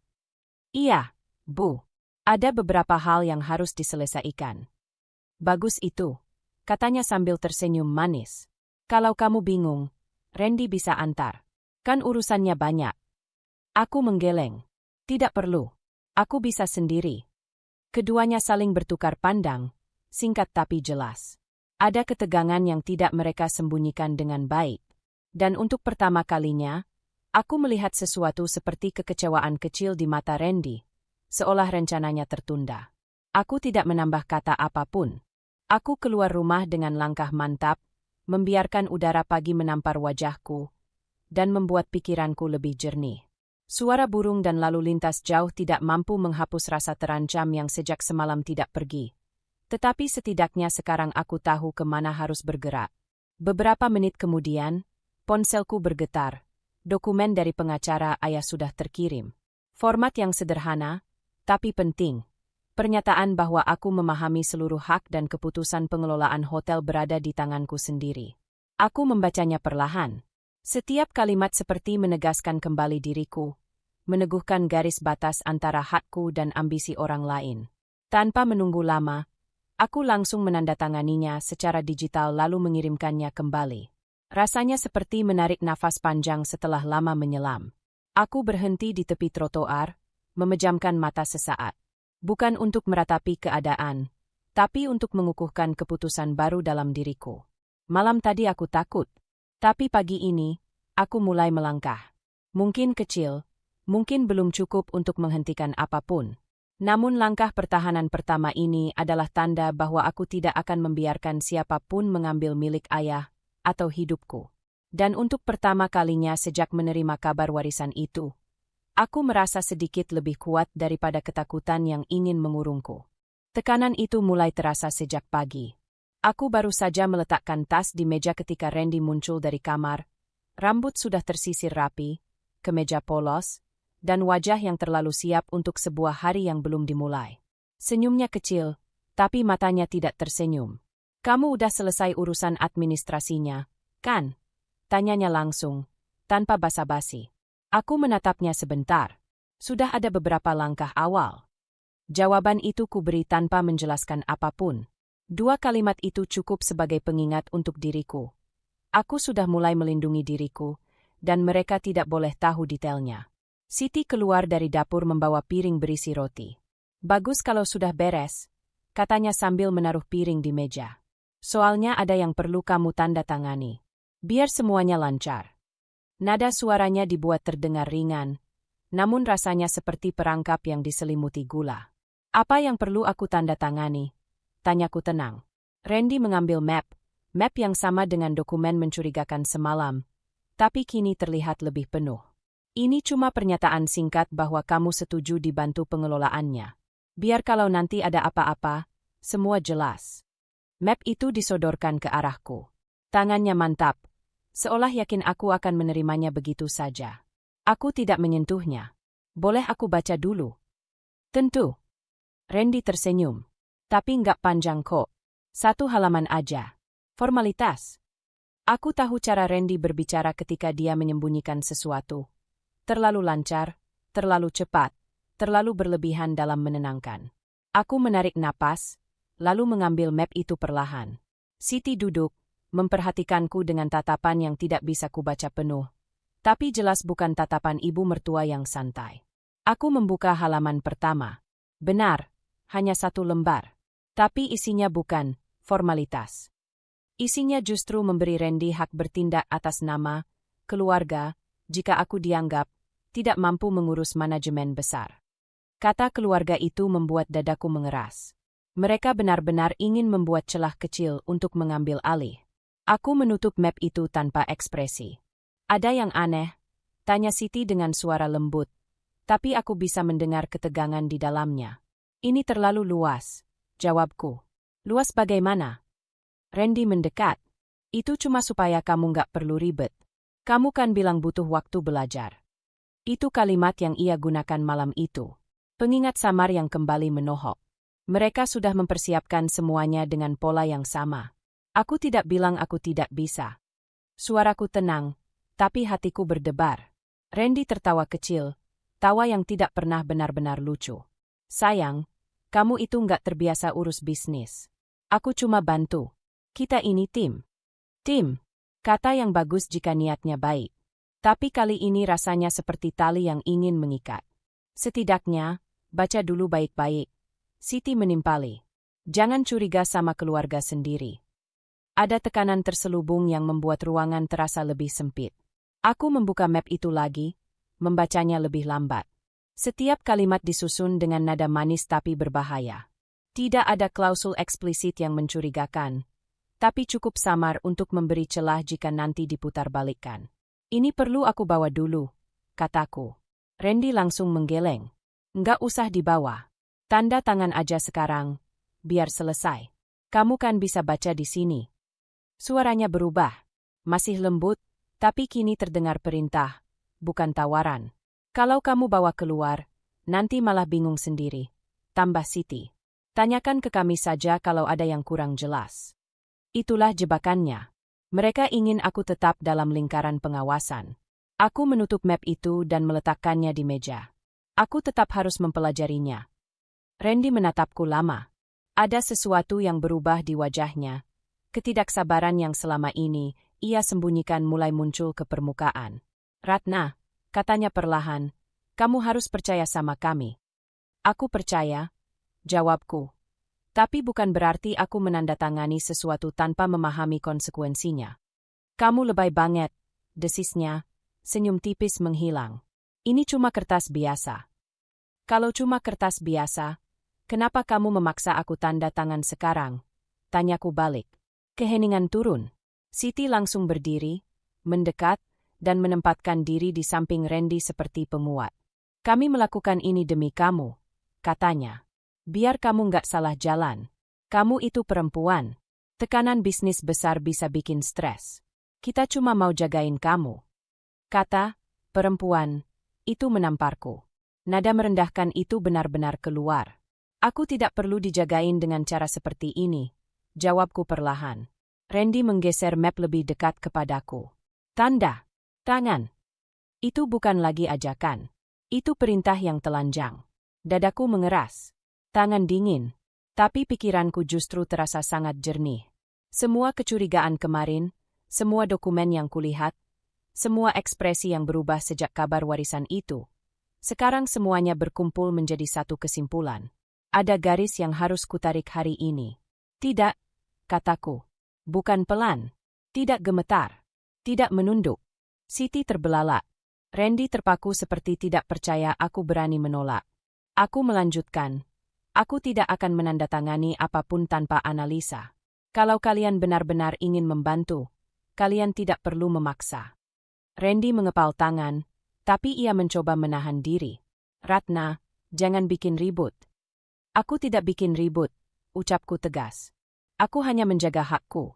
Iya, Bu. Ada beberapa hal yang harus diselesaikan. Bagus itu. katanya sambil tersenyum manis. Kalau kamu bingung, Randy bisa antar. Kan urusannya banyak. Aku menggeleng. Tidak perlu. Aku bisa sendiri. Keduanya saling bertukar pandang, singkat tapi jelas. Ada ketegangan yang tidak mereka sembunyikan dengan baik. Dan untuk pertama kalinya, aku melihat sesuatu seperti kekecewaan kecil di mata Randy, seolah rencananya tertunda. Aku tidak menambah kata apapun. Aku keluar rumah dengan langkah mantap, membiarkan udara pagi menampar wajahku, dan membuat pikiranku lebih jernih. Suara burung dan lalu lintas jauh tidak mampu menghapus rasa terancam yang sejak semalam tidak pergi. Tetapi setidaknya sekarang aku tahu kemana harus bergerak. Beberapa menit kemudian, ponselku bergetar. Dokumen dari pengacara ayah sudah terkirim. Format yang sederhana, tapi penting. Pernyataan bahwa aku memahami seluruh hak dan keputusan pengelolaan hotel berada di tanganku sendiri. Aku membacanya perlahan. Setiap kalimat seperti menegaskan kembali diriku, meneguhkan garis batas antara hakku dan ambisi orang lain. Tanpa menunggu lama, aku langsung menandatanganinya secara digital lalu mengirimkannya kembali. Rasanya seperti menarik nafas panjang setelah lama menyelam. Aku berhenti di tepi trotoar, memejamkan mata sesaat. Bukan untuk meratapi keadaan, tapi untuk mengukuhkan keputusan baru dalam diriku. Malam tadi aku takut. Tapi pagi ini, aku mulai melangkah. Mungkin kecil, mungkin belum cukup untuk menghentikan apapun. Namun langkah pertahanan pertama ini adalah tanda bahwa aku tidak akan membiarkan siapapun mengambil milik ayah atau hidupku. Dan untuk pertama kalinya sejak menerima kabar warisan itu, aku merasa sedikit lebih kuat daripada ketakutan yang ingin mengurungku. Tekanan itu mulai terasa sejak pagi. Aku baru saja meletakkan tas di meja ketika Randy muncul dari kamar. Rambut sudah tersisir rapi, kemeja polos, dan wajah yang terlalu siap untuk sebuah hari yang belum dimulai. Senyumnya kecil, tapi matanya tidak tersenyum. Kamu udah selesai urusan administrasinya, kan? Tanyanya langsung, tanpa basa-basi. Aku menatapnya sebentar. Sudah ada beberapa langkah awal. Jawaban itu kuberi tanpa menjelaskan apapun. 2 kalimat itu cukup sebagai pengingat untuk diriku. Aku sudah mulai melindungi diriku, dan mereka tidak boleh tahu detailnya. Siti keluar dari dapur membawa piring berisi roti. Bagus kalau sudah beres, katanya sambil menaruh piring di meja. Soalnya ada yang perlu kamu tanda tangani. Biar semuanya lancar. Nada suaranya dibuat terdengar ringan, namun rasanya seperti perangkap yang diselimuti gula. Apa yang perlu aku tanda tangani? Tanyaku tenang. Randy mengambil map yang sama dengan dokumen mencurigakan semalam, tapi kini terlihat lebih penuh. Ini cuma pernyataan singkat bahwa kamu setuju dibantu pengelolaannya. Biar kalau nanti ada apa-apa, semua jelas. Map itu disodorkan ke arahku. Tangannya mantap, seolah yakin aku akan menerimanya begitu saja. Aku tidak menyentuhnya. Boleh aku baca dulu? Tentu. Randy tersenyum. Tapi nggak panjang kok. 1 halaman aja. Formalitas. Aku tahu cara Randy berbicara ketika dia menyembunyikan sesuatu. Terlalu lancar, terlalu cepat, terlalu berlebihan dalam menenangkan. Aku menarik napas, lalu mengambil map itu perlahan. Siti duduk, memperhatikanku dengan tatapan yang tidak bisa kubaca penuh. Tapi jelas bukan tatapan ibu mertua yang santai. Aku membuka halaman pertama. Benar, hanya 1 lembar. Tapi isinya bukan formalitas. Isinya justru memberi Randy hak bertindak atas nama, keluarga, jika aku dianggap tidak mampu mengurus manajemen besar. Kata keluarga itu membuat dadaku mengeras. Mereka benar-benar ingin membuat celah kecil untuk mengambil alih. Aku menutup map itu tanpa ekspresi. Ada yang aneh? Tanya Siti dengan suara lembut. Tapi aku bisa mendengar ketegangan di dalamnya. Ini terlalu luas. Jawabku. Luas bagaimana? Randy mendekat. Itu cuma supaya kamu nggak perlu ribet. Kamu kan bilang butuh waktu belajar. Itu kalimat yang ia gunakan malam itu. Pengingat samar yang kembali menohok. Mereka sudah mempersiapkan semuanya dengan pola yang sama. Aku tidak bilang aku tidak bisa. Suaraku tenang, tapi hatiku berdebar. Randy tertawa kecil, tawa yang tidak pernah benar-benar lucu. Sayang, kamu itu nggak terbiasa urus bisnis. Aku cuma bantu. Kita ini tim. Tim. Kata yang bagus jika niatnya baik. Tapi kali ini rasanya seperti tali yang ingin mengikat. Setidaknya, baca dulu baik-baik. Siti menimpali. Jangan curiga sama keluarga sendiri. Ada tekanan terselubung yang membuat ruangan terasa lebih sempit. Aku membuka map itu lagi, membacanya lebih lambat. Setiap kalimat disusun dengan nada manis tapi berbahaya. Tidak ada klausul eksplisit yang mencurigakan, tapi cukup samar untuk memberi celah jika nanti diputarbalikkan. Ini perlu aku bawa dulu, kataku. Randy langsung menggeleng. Nggak usah dibawa. Tanda tangan aja sekarang, biar selesai. Kamu kan bisa baca di sini. Suaranya berubah. Masih lembut, tapi kini terdengar perintah, bukan tawaran. Kalau kamu bawa keluar, nanti malah bingung sendiri. Tambah Siti. Tanyakan ke kami saja kalau ada yang kurang jelas. Itulah jebakannya. Mereka ingin aku tetap dalam lingkaran pengawasan. Aku menutup map itu dan meletakkannya di meja. Aku tetap harus mempelajarinya. Randy menatapku lama. Ada sesuatu yang berubah di wajahnya. Ketidaksabaran yang selama ini ia sembunyikan mulai muncul ke permukaan. Ratna, katanya perlahan, kamu harus percaya sama kami. Aku percaya, jawabku. Tapi bukan berarti aku menandatangani sesuatu tanpa memahami konsekuensinya. Kamu lebay banget, desisnya, senyum tipis menghilang. Ini cuma kertas biasa. Kalau cuma kertas biasa, kenapa kamu memaksa aku tanda tangan sekarang? Tanyaku balik. Keheningan turun. Siti langsung berdiri, mendekat, dan menempatkan diri di samping Randy seperti penguat. Kami melakukan ini demi kamu, katanya. Biar kamu nggak salah jalan. Kamu itu perempuan. Tekanan bisnis besar bisa bikin stres. Kita cuma mau jagain kamu. Kata, perempuan, itu menamparku. Nada merendahkan itu benar-benar keluar. Aku tidak perlu dijagain dengan cara seperti ini, jawabku perlahan. Randy menggeser map lebih dekat kepadaku. Tanda tangan. Itu bukan lagi ajakan. Itu perintah yang telanjang. Dadaku mengeras. Tangan dingin. Tapi pikiranku justru terasa sangat jernih. Semua kecurigaan kemarin, semua dokumen yang kulihat, semua ekspresi yang berubah sejak kabar warisan itu. Sekarang semuanya berkumpul menjadi satu kesimpulan. Ada garis yang harus kutarik hari ini. Tidak, kataku. Bukan pelan. Tidak gemetar. Tidak menunduk. Siti terbelalak. Randy terpaku seperti tidak percaya aku berani menolak. Aku melanjutkan. Aku tidak akan menandatangani apapun tanpa analisa. Kalau kalian benar-benar ingin membantu, kalian tidak perlu memaksa. Randy mengepal tangan, tapi ia mencoba menahan diri. Ratna, jangan bikin ribut. Aku tidak bikin ribut, ucapku tegas. Aku hanya menjaga hakku.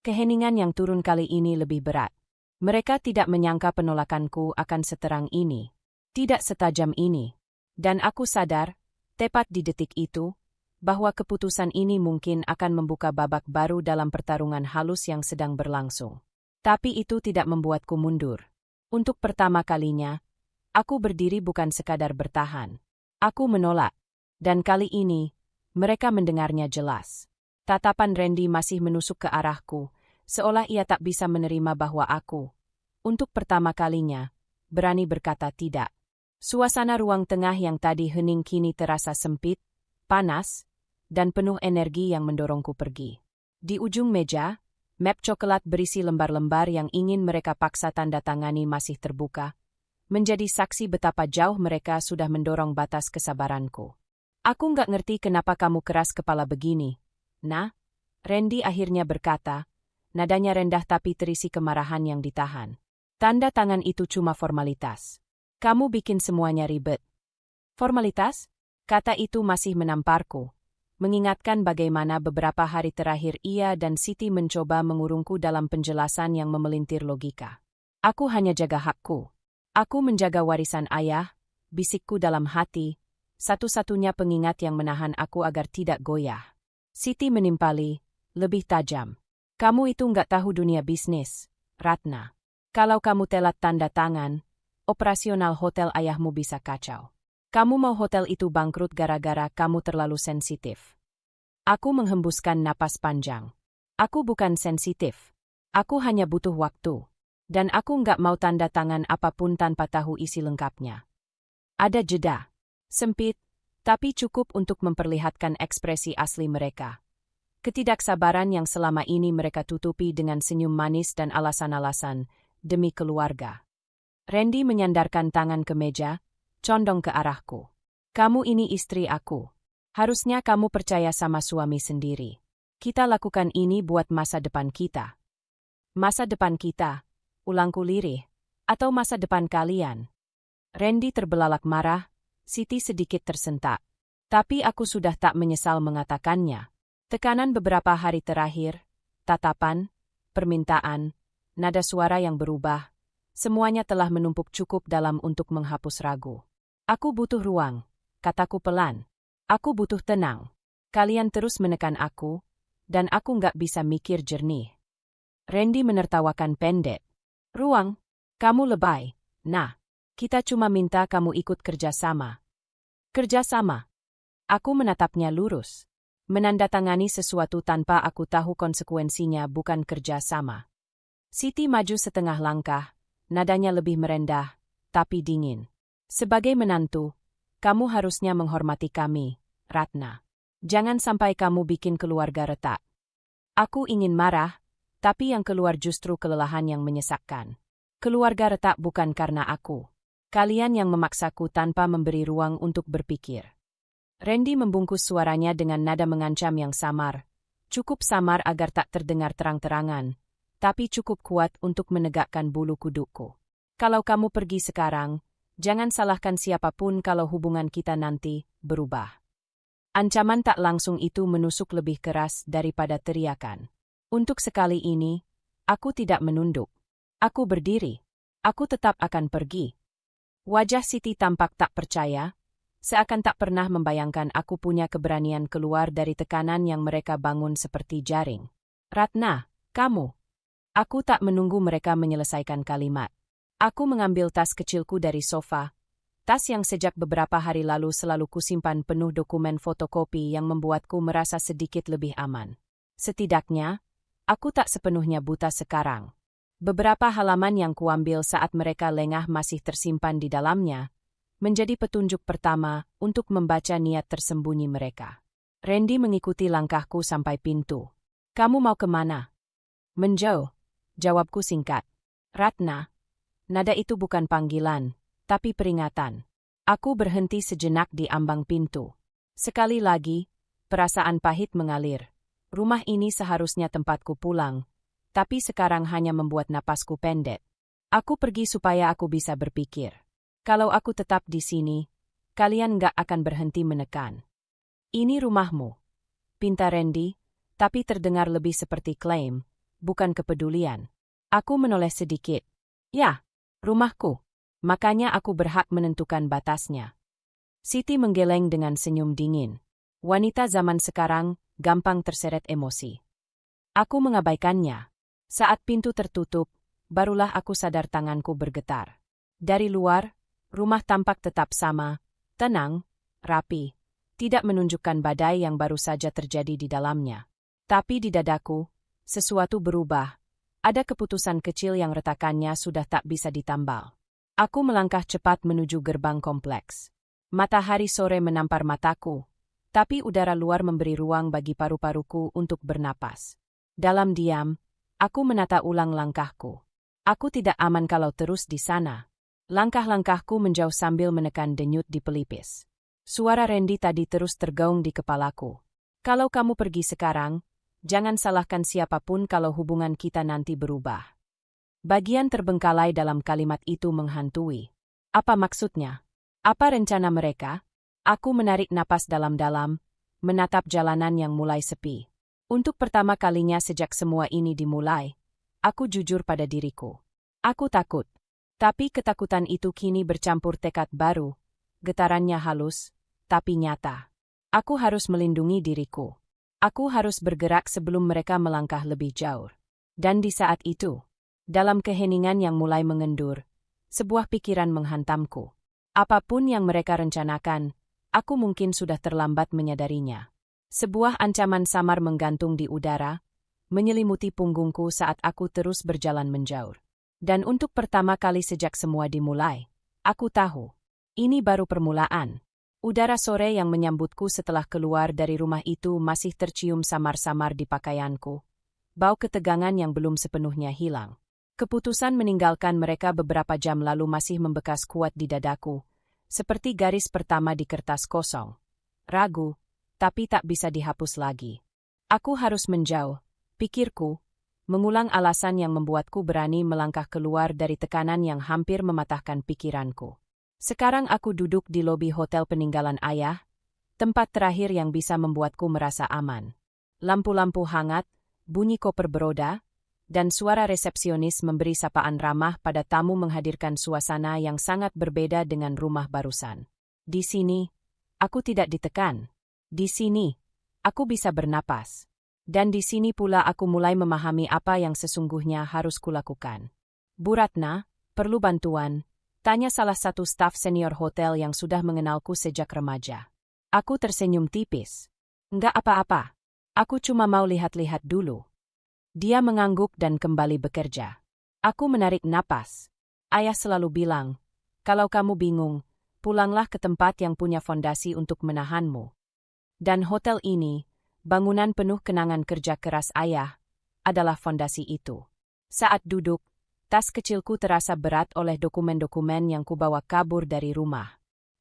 Keheningan yang turun kali ini lebih berat. Mereka tidak menyangka penolakanku akan seterang ini. Tidak setajam ini. Dan aku sadar, tepat di detik itu, bahwa keputusan ini mungkin akan membuka babak baru dalam pertarungan halus yang sedang berlangsung. Tapi itu tidak membuatku mundur. Untuk pertama kalinya, aku berdiri bukan sekadar bertahan. Aku menolak. Dan kali ini, mereka mendengarnya jelas. Tatapan Randy masih menusuk ke arahku, seolah ia tak bisa menerima bahwa aku, untuk pertama kalinya, berani berkata tidak. Suasana ruang tengah yang tadi hening kini terasa sempit, panas, dan penuh energi yang mendorongku pergi. Di ujung meja, map coklat berisi lembar-lembar yang ingin mereka paksa tanda tangani masih terbuka, menjadi saksi betapa jauh mereka sudah mendorong batas kesabaranku. Aku nggak ngerti kenapa kamu keras kepala begini. Nah, Randy akhirnya berkata, nadanya rendah tapi terisi kemarahan yang ditahan. Tanda tangan itu cuma formalitas. Kamu bikin semuanya ribet. Formalitas? Kata itu masih menamparku, mengingatkan bagaimana beberapa hari terakhir ia dan Siti mencoba mengurungku dalam penjelasan yang memelintir logika. Aku hanya jaga hakku. Aku menjaga warisan ayah, bisikku dalam hati, satu-satunya pengingat yang menahan aku agar tidak goyah. Siti menimpali, lebih tajam. Kamu itu nggak tahu dunia bisnis, Ratna. Kalau kamu telat tanda tangan, operasional hotel ayahmu bisa kacau. Kamu mau hotel itu bangkrut gara-gara kamu terlalu sensitif. Aku menghembuskan napas panjang. Aku bukan sensitif. Aku hanya butuh waktu. Dan aku nggak mau tanda tangan apapun tanpa tahu isi lengkapnya. Ada jeda. Sempit, tapi cukup untuk memperlihatkan ekspresi asli mereka. Ketidaksabaran yang selama ini mereka tutupi dengan senyum manis dan alasan-alasan demi keluarga. Randy menyandarkan tangan ke meja, condong ke arahku. Kamu ini istri aku. Harusnya kamu percaya sama suami sendiri. Kita lakukan ini buat masa depan kita. Masa depan kita, ulangku lirih, atau masa depan kalian? Randy terbelalak marah, Siti sedikit tersentak. Tapi aku sudah tak menyesal mengatakannya. Tekanan beberapa hari terakhir, tatapan, permintaan, nada suara yang berubah, semuanya telah menumpuk cukup dalam untuk menghapus ragu. Aku butuh ruang, kataku pelan. Aku butuh tenang. Kalian terus menekan aku, dan aku nggak bisa mikir jernih. Randy menertawakan pendek. Ruang? Kamu lebay. Nah, kita cuma minta kamu ikut kerjasama. Kerjasama? Aku menatapnya lurus. Menandatangani sesuatu tanpa aku tahu konsekuensinya bukan kerjasama. Siti maju setengah langkah, nadanya lebih merendah, tapi dingin. Sebagai menantu, kamu harusnya menghormati kami, Ratna. Jangan sampai kamu bikin keluarga retak. Aku ingin marah, tapi yang keluar justru kelelahan yang menyesakkan. Keluarga retak bukan karena aku. Kalian yang memaksaku tanpa memberi ruang untuk berpikir. Randy membungkus suaranya dengan nada mengancam yang samar. Cukup samar agar tak terdengar terang-terangan, tapi cukup kuat untuk menegakkan bulu kudukku. Kalau kamu pergi sekarang, jangan salahkan siapapun kalau hubungan kita nanti berubah. Ancaman tak langsung itu menusuk lebih keras daripada teriakan. Untuk sekali ini, aku tidak menunduk. Aku berdiri. Aku tetap akan pergi. Wajah Siti tampak tak percaya, seakan tak pernah membayangkan aku punya keberanian keluar dari tekanan yang mereka bangun seperti jaring. Ratna, kamu. Aku tak menunggu mereka menyelesaikan kalimat. Aku mengambil tas kecilku dari sofa, tas yang sejak beberapa hari lalu selalu kusimpan penuh dokumen fotokopi yang membuatku merasa sedikit lebih aman. Setidaknya, aku tak sepenuhnya buta sekarang. Beberapa halaman yang kuambil saat mereka lengah masih tersimpan di dalamnya, menjadi petunjuk pertama untuk membaca niat tersembunyi mereka. Randy mengikuti langkahku sampai pintu. Kamu mau kemana? Menjauh, jawabku singkat. Ratna, nada itu bukan panggilan, tapi peringatan. Aku berhenti sejenak di ambang pintu. Sekali lagi, perasaan pahit mengalir. Rumah ini seharusnya tempatku pulang, tapi sekarang hanya membuat napasku pendek. Aku pergi supaya aku bisa berpikir. Kalau aku tetap di sini, kalian nggak akan berhenti menekan. Ini rumahmu, pinta Randy, tapi terdengar lebih seperti klaim, bukan kepedulian. Aku menoleh sedikit. Ya, rumahku. Makanya aku berhak menentukan batasnya. Siti menggeleng dengan senyum dingin. Wanita zaman sekarang gampang terseret emosi. Aku mengabaikannya. Saat pintu tertutup, barulah aku sadar tanganku bergetar. Dari luar, rumah tampak tetap sama, tenang, rapi, tidak menunjukkan badai yang baru saja terjadi di dalamnya. Tapi di dadaku, sesuatu berubah. Ada keputusan kecil yang retakannya sudah tak bisa ditambal. Aku melangkah cepat menuju gerbang kompleks. Matahari sore menampar mataku, tapi udara luar memberi ruang bagi paru-paruku untuk bernapas. Dalam diam, aku menata ulang langkahku. Aku tidak aman kalau terus di sana. Langkah-langkahku menjauh sambil menekan denyut di pelipis. Suara Randy tadi terus tergaung di kepalaku. Kalau kamu pergi sekarang, jangan salahkan siapapun kalau hubungan kita nanti berubah. Bagian terbengkalai dalam kalimat itu menghantui. Apa maksudnya? Apa rencana mereka? Aku menarik napas dalam-dalam, menatap jalanan yang mulai sepi. Untuk pertama kalinya sejak semua ini dimulai, aku jujur pada diriku. Aku takut. Tapi ketakutan itu kini bercampur tekad baru, getarannya halus, tapi nyata. Aku harus melindungi diriku. Aku harus bergerak sebelum mereka melangkah lebih jauh. Dan di saat itu, dalam keheningan yang mulai mengendur, sebuah pikiran menghantamku. Apapun yang mereka rencanakan, aku mungkin sudah terlambat menyadarinya. Sebuah ancaman samar menggantung di udara, menyelimuti punggungku saat aku terus berjalan menjauh. Dan untuk pertama kali sejak semua dimulai, aku tahu, ini baru permulaan. Udara sore yang menyambutku setelah keluar dari rumah itu masih tercium samar-samar di pakaianku. Bau ketegangan yang belum sepenuhnya hilang. Keputusan meninggalkan mereka beberapa jam lalu masih membekas kuat di dadaku, seperti garis pertama di kertas kosong. Ragu, tapi tak bisa dihapus lagi. Aku harus menjauh, pikirku, mengulang alasan yang membuatku berani melangkah keluar dari tekanan yang hampir mematahkan pikiranku. Sekarang aku duduk di lobi hotel peninggalan ayah, tempat terakhir yang bisa membuatku merasa aman. Lampu-lampu hangat, bunyi koper beroda, dan suara resepsionis memberi sapaan ramah pada tamu menghadirkan suasana yang sangat berbeda dengan rumah barusan. Di sini, aku tidak ditekan. Di sini, aku bisa bernapas. Dan di sini pula aku mulai memahami apa yang sesungguhnya harus kulakukan. Bu Ratna, perlu bantuan? Tanya salah satu staf senior hotel yang sudah mengenalku sejak remaja. Aku tersenyum tipis. Enggak apa-apa. Aku cuma mau lihat-lihat dulu. Dia mengangguk dan kembali bekerja. Aku menarik napas. Ayah selalu bilang, kalau kamu bingung, pulanglah ke tempat yang punya fondasi untuk menahanmu. Dan hotel ini, bangunan penuh kenangan kerja keras ayah, adalah fondasi itu. Saat duduk, tas kecilku terasa berat oleh dokumen-dokumen yang kubawa kabur dari rumah.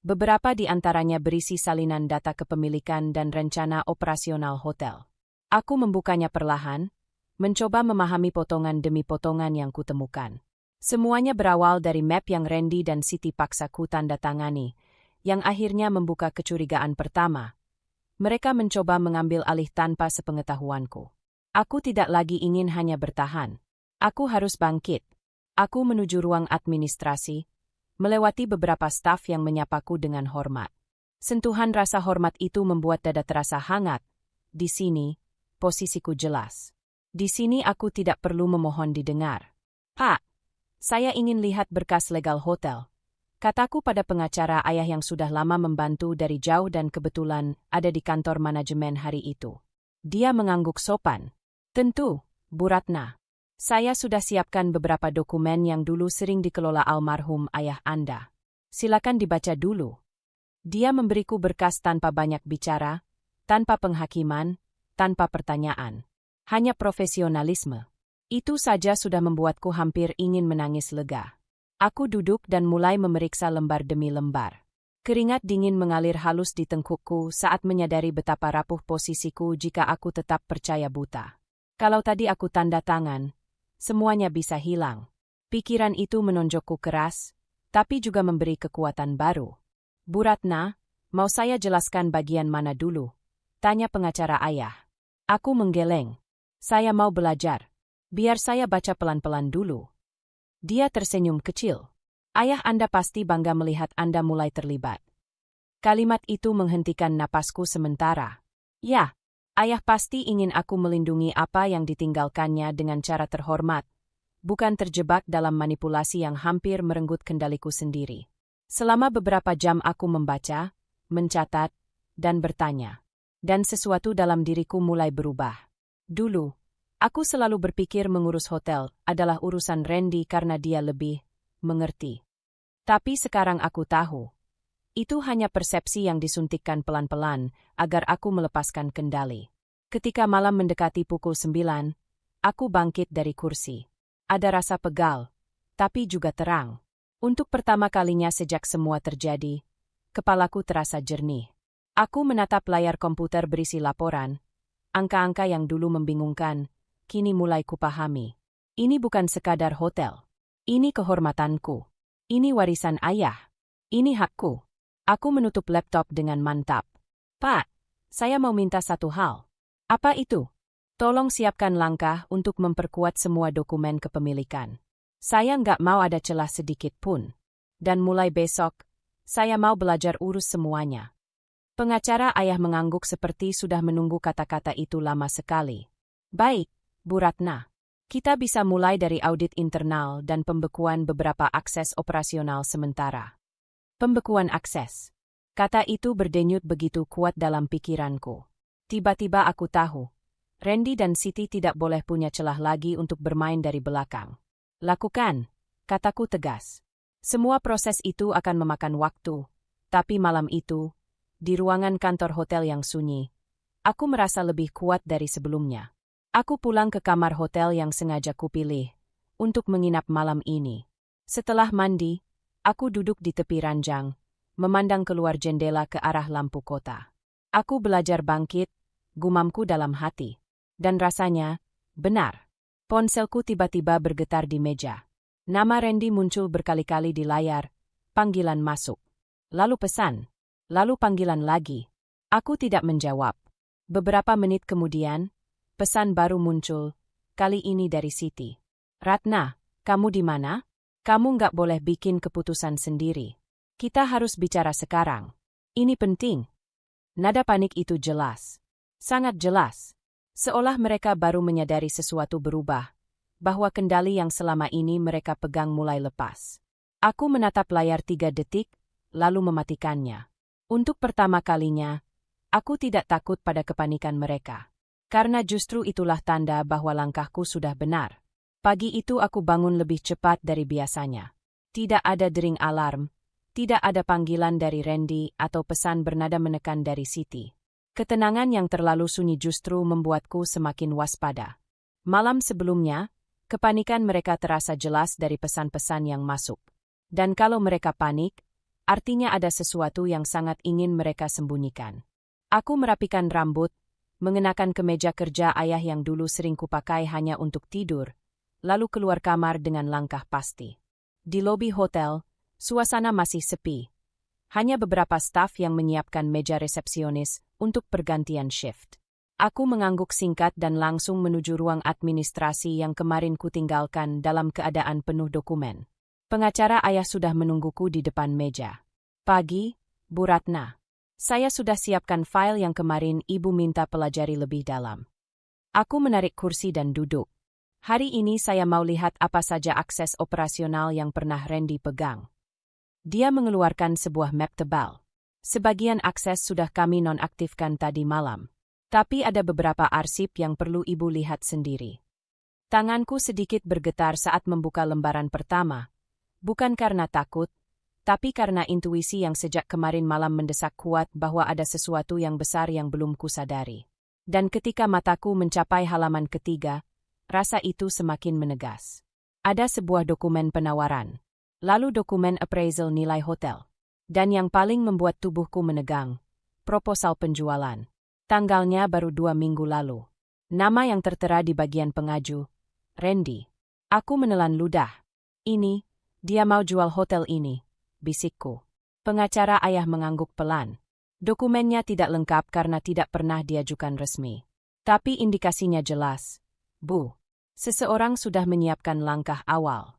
Beberapa di antaranya berisi salinan data kepemilikan dan rencana operasional hotel. Aku membukanya perlahan, mencoba memahami potongan demi potongan yang kutemukan. Semuanya berawal dari map yang Randy dan Siti paksa ku tanda tangani, yang akhirnya membuka kecurigaan pertama. Mereka mencoba mengambil alih tanpa sepengetahuanku. Aku tidak lagi ingin hanya bertahan. Aku harus bangkit. Aku menuju ruang administrasi, melewati beberapa staf yang menyapaku dengan hormat. Sentuhan rasa hormat itu membuat dada terasa hangat. Di sini, posisiku jelas. Di sini aku tidak perlu memohon didengar. Pak, saya ingin lihat berkas legal hotel. Kataku pada pengacara ayah yang sudah lama membantu dari jauh dan kebetulan ada di kantor manajemen hari itu. Dia mengangguk sopan. Tentu, Bu Ratna. Saya sudah siapkan beberapa dokumen yang dulu sering dikelola almarhum ayah Anda. Silakan dibaca dulu. Dia memberiku berkas tanpa banyak bicara, tanpa penghakiman, tanpa pertanyaan. Hanya profesionalisme. Itu saja sudah membuatku hampir ingin menangis lega. Aku duduk dan mulai memeriksa lembar demi lembar. Keringat dingin mengalir halus di tengkukku saat menyadari betapa rapuh posisiku jika aku tetap percaya buta. Kalau tadi aku tanda tangan, semuanya bisa hilang. Pikiran itu menonjokku keras, tapi juga memberi kekuatan baru. Bu Ratna, mau saya jelaskan bagian mana dulu? Tanya pengacara ayah. Aku menggeleng. Saya mau belajar. Biar saya baca pelan-pelan dulu. Dia tersenyum kecil. Ayah Anda pasti bangga melihat Anda mulai terlibat. Kalimat itu menghentikan napasku sementara. Ya, ayah pasti ingin aku melindungi apa yang ditinggalkannya dengan cara terhormat, bukan terjebak dalam manipulasi yang hampir merenggut kendaliku sendiri. Selama beberapa jam aku membaca, mencatat, dan bertanya. Dan sesuatu dalam diriku mulai berubah. Dulu, aku selalu berpikir mengurus hotel adalah urusan Randy karena dia lebih mengerti. Tapi sekarang aku tahu, itu hanya persepsi yang disuntikkan pelan-pelan agar aku melepaskan kendali. Ketika malam mendekati pukul 9, aku bangkit dari kursi. Ada rasa pegal, tapi juga terang. Untuk pertama kalinya sejak semua terjadi, kepalaku terasa jernih. Aku menatap layar komputer berisi laporan, angka-angka yang dulu membingungkan, kini mulai kupahami. Ini bukan sekadar hotel. Ini kehormatanku. Ini warisan ayah. Ini hakku. Aku menutup laptop dengan mantap. Pak, saya mau minta satu hal. Apa itu? Tolong siapkan langkah untuk memperkuat semua dokumen kepemilikan. Saya nggak mau ada celah sedikit pun. Dan mulai besok, saya mau belajar urus semuanya. Pengacara ayah mengangguk seperti sudah menunggu kata-kata itu lama sekali. Baik, Bu Ratna. Kita bisa mulai dari audit internal dan pembekuan beberapa akses operasional sementara. Pembekuan akses. Kata itu berdenyut begitu kuat dalam pikiranku. Tiba-tiba aku tahu. Randy dan Siti tidak boleh punya celah lagi untuk bermain dari belakang. Lakukan, kataku tegas. Semua proses itu akan memakan waktu, tapi malam itu, di ruangan kantor hotel yang sunyi, aku merasa lebih kuat dari sebelumnya. Aku pulang ke kamar hotel yang sengaja kupilih untuk menginap malam ini. Setelah mandi, aku duduk di tepi ranjang, memandang keluar jendela ke arah lampu kota. Aku belajar bangkit, gumamku dalam hati. Dan rasanya, benar. Ponselku tiba-tiba bergetar di meja. Nama Randy muncul berkali-kali di layar, panggilan masuk. Lalu pesan. Lalu panggilan lagi. Aku tidak menjawab. Beberapa menit kemudian, pesan baru muncul, kali ini dari Siti. Ratna, kamu di mana? Kamu nggak boleh bikin keputusan sendiri. Kita harus bicara sekarang. Ini penting. Nada panik itu jelas. Sangat jelas. Seolah mereka baru menyadari sesuatu berubah, bahwa kendali yang selama ini mereka pegang mulai lepas. Aku menatap layar 3 detik, lalu mematikannya. Untuk pertama kalinya, aku tidak takut pada kepanikan mereka. Karena justru itulah tanda bahwa langkahku sudah benar. Pagi itu aku bangun lebih cepat dari biasanya. Tidak ada dering alarm, tidak ada panggilan dari Randy atau pesan bernada menekan dari Siti. Ketenangan yang terlalu sunyi justru membuatku semakin waspada. Malam sebelumnya, kepanikan mereka terasa jelas dari pesan-pesan yang masuk. Dan kalau mereka panik, artinya ada sesuatu yang sangat ingin mereka sembunyikan. Aku merapikan rambut, mengenakan kemeja kerja ayah yang dulu sering kupakai hanya untuk tidur, lalu keluar kamar dengan langkah pasti. Di lobi hotel, suasana masih sepi. Hanya beberapa staf yang menyiapkan meja resepsionis untuk pergantian shift. Aku mengangguk singkat dan langsung menuju ruang administrasi yang kemarin kutinggalkan dalam keadaan penuh dokumen. Pengacara ayah sudah menungguku di depan meja. Pagi, Bu Ratna. Saya sudah siapkan file yang kemarin Ibu minta pelajari lebih dalam. Aku menarik kursi dan duduk. Hari ini saya mau lihat apa saja akses operasional yang pernah Randy pegang. Dia mengeluarkan sebuah map tebal. Sebagian akses sudah kami nonaktifkan tadi malam. Tapi ada beberapa arsip yang perlu Ibu lihat sendiri. Tanganku sedikit bergetar saat membuka lembaran pertama. Bukan karena takut, tapi karena intuisi yang sejak kemarin malam mendesak kuat bahwa ada sesuatu yang besar yang belum kusadari. Dan ketika mataku mencapai halaman ketiga, rasa itu semakin menegas. Ada sebuah dokumen penawaran. Lalu dokumen appraisal nilai hotel. Dan yang paling membuat tubuhku menegang, proposal penjualan. Tanggalnya baru 2 minggu lalu. Nama yang tertera di bagian pengaju, Randy. Aku menelan ludah. Ini, dia mau jual hotel ini, bisikku. Pengacara ayah mengangguk pelan. Dokumennya tidak lengkap karena tidak pernah diajukan resmi. Tapi indikasinya jelas. Bu, seseorang sudah menyiapkan langkah awal.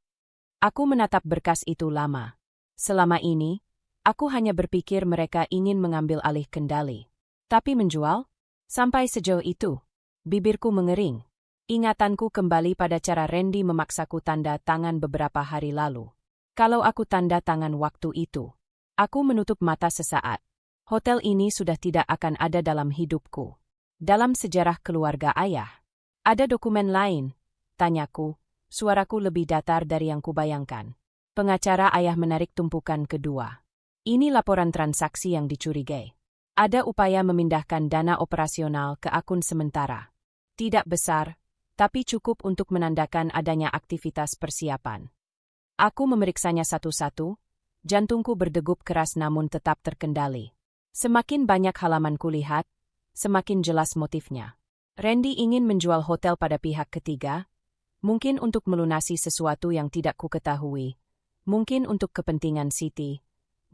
Aku menatap berkas itu lama. Selama ini, aku hanya berpikir mereka ingin mengambil alih kendali. Tapi menjual? Sampai sejauh itu, bibirku mengering. Ingatanku kembali pada cara Randy memaksaku tanda tangan beberapa hari lalu. Kalau aku tanda tangan waktu itu, aku menutup mata sesaat. Hotel ini sudah tidak akan ada dalam hidupku. Dalam sejarah keluarga ayah. Ada dokumen lain, tanyaku. Suaraku lebih datar dari yang kubayangkan. Pengacara ayah menarik tumpukan kedua. Ini laporan transaksi yang dicurigai. Ada upaya memindahkan dana operasional ke akun sementara. Tidak besar, tapi cukup untuk menandakan adanya aktivitas persiapan. Aku memeriksanya satu-satu, jantungku berdegup keras namun tetap terkendali. Semakin banyak halaman kulihat, semakin jelas motifnya. Randy ingin menjual hotel pada pihak ketiga, mungkin untuk melunasi sesuatu yang tidak kuketahui, mungkin untuk kepentingan Siti,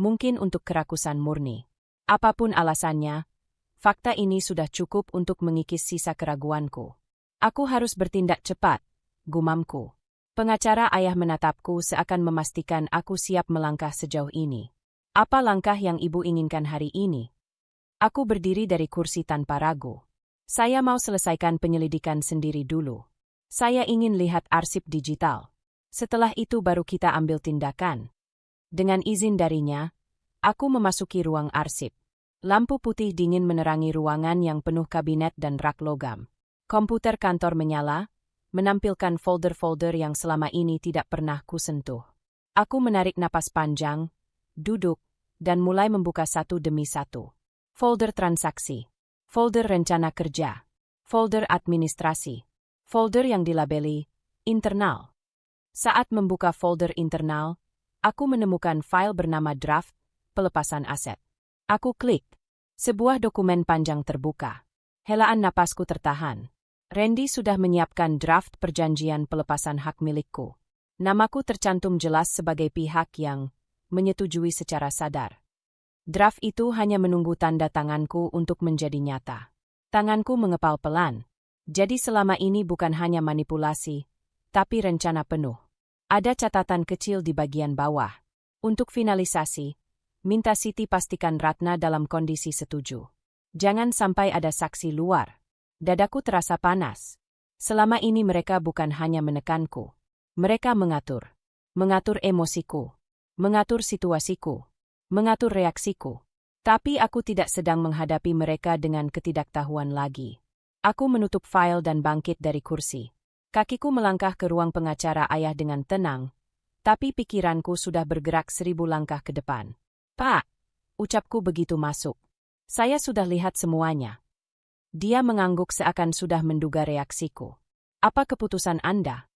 mungkin untuk kerakusan murni. Apapun alasannya, fakta ini sudah cukup untuk mengikis sisa keraguanku. Aku harus bertindak cepat, gumamku. Pengacara ayah menatapku seakan memastikan aku siap melangkah sejauh ini. Apa langkah yang Ibu inginkan hari ini? Aku berdiri dari kursi tanpa ragu. Saya mau selesaikan penyelidikan sendiri dulu. Saya ingin lihat arsip digital. Setelah itu baru kita ambil tindakan. Dengan izin darinya, aku memasuki ruang arsip. Lampu putih dingin menerangi ruangan yang penuh kabinet dan rak logam. Komputer kantor menyala, menampilkan folder-folder yang selama ini tidak pernah kusentuh. Aku menarik napas panjang, duduk, dan mulai membuka satu demi satu. Folder transaksi, folder rencana kerja, folder administrasi, folder yang dilabeli internal. Saat membuka folder internal, aku menemukan file bernama draft pelepasan aset. Aku klik. Sebuah dokumen panjang terbuka. Helaan napasku tertahan. Randy sudah menyiapkan draft perjanjian pelepasan hak milikku. Namaku tercantum jelas sebagai pihak yang menyetujui secara sadar. Draft itu hanya menunggu tanda tanganku untuk menjadi nyata. Tanganku mengepal pelan. Jadi selama ini bukan hanya manipulasi, tapi rencana penuh. Ada catatan kecil di bagian bawah. Untuk finalisasi, minta Siti pastikan Ratna dalam kondisi setuju. Jangan sampai ada saksi luar. Dadaku terasa panas. Selama ini mereka bukan hanya menekanku. Mereka mengatur. Mengatur emosiku. Mengatur situasiku. Mengatur reaksiku. Tapi aku tidak sedang menghadapi mereka dengan ketidaktahuan lagi. Aku menutup file dan bangkit dari kursi. Kakiku melangkah ke ruang pengacara ayah dengan tenang, tapi pikiranku sudah bergerak 1000 langkah ke depan. Pak, ucapku begitu masuk. Saya sudah lihat semuanya. Dia mengangguk seakan sudah menduga reaksiku. Apa keputusan Anda?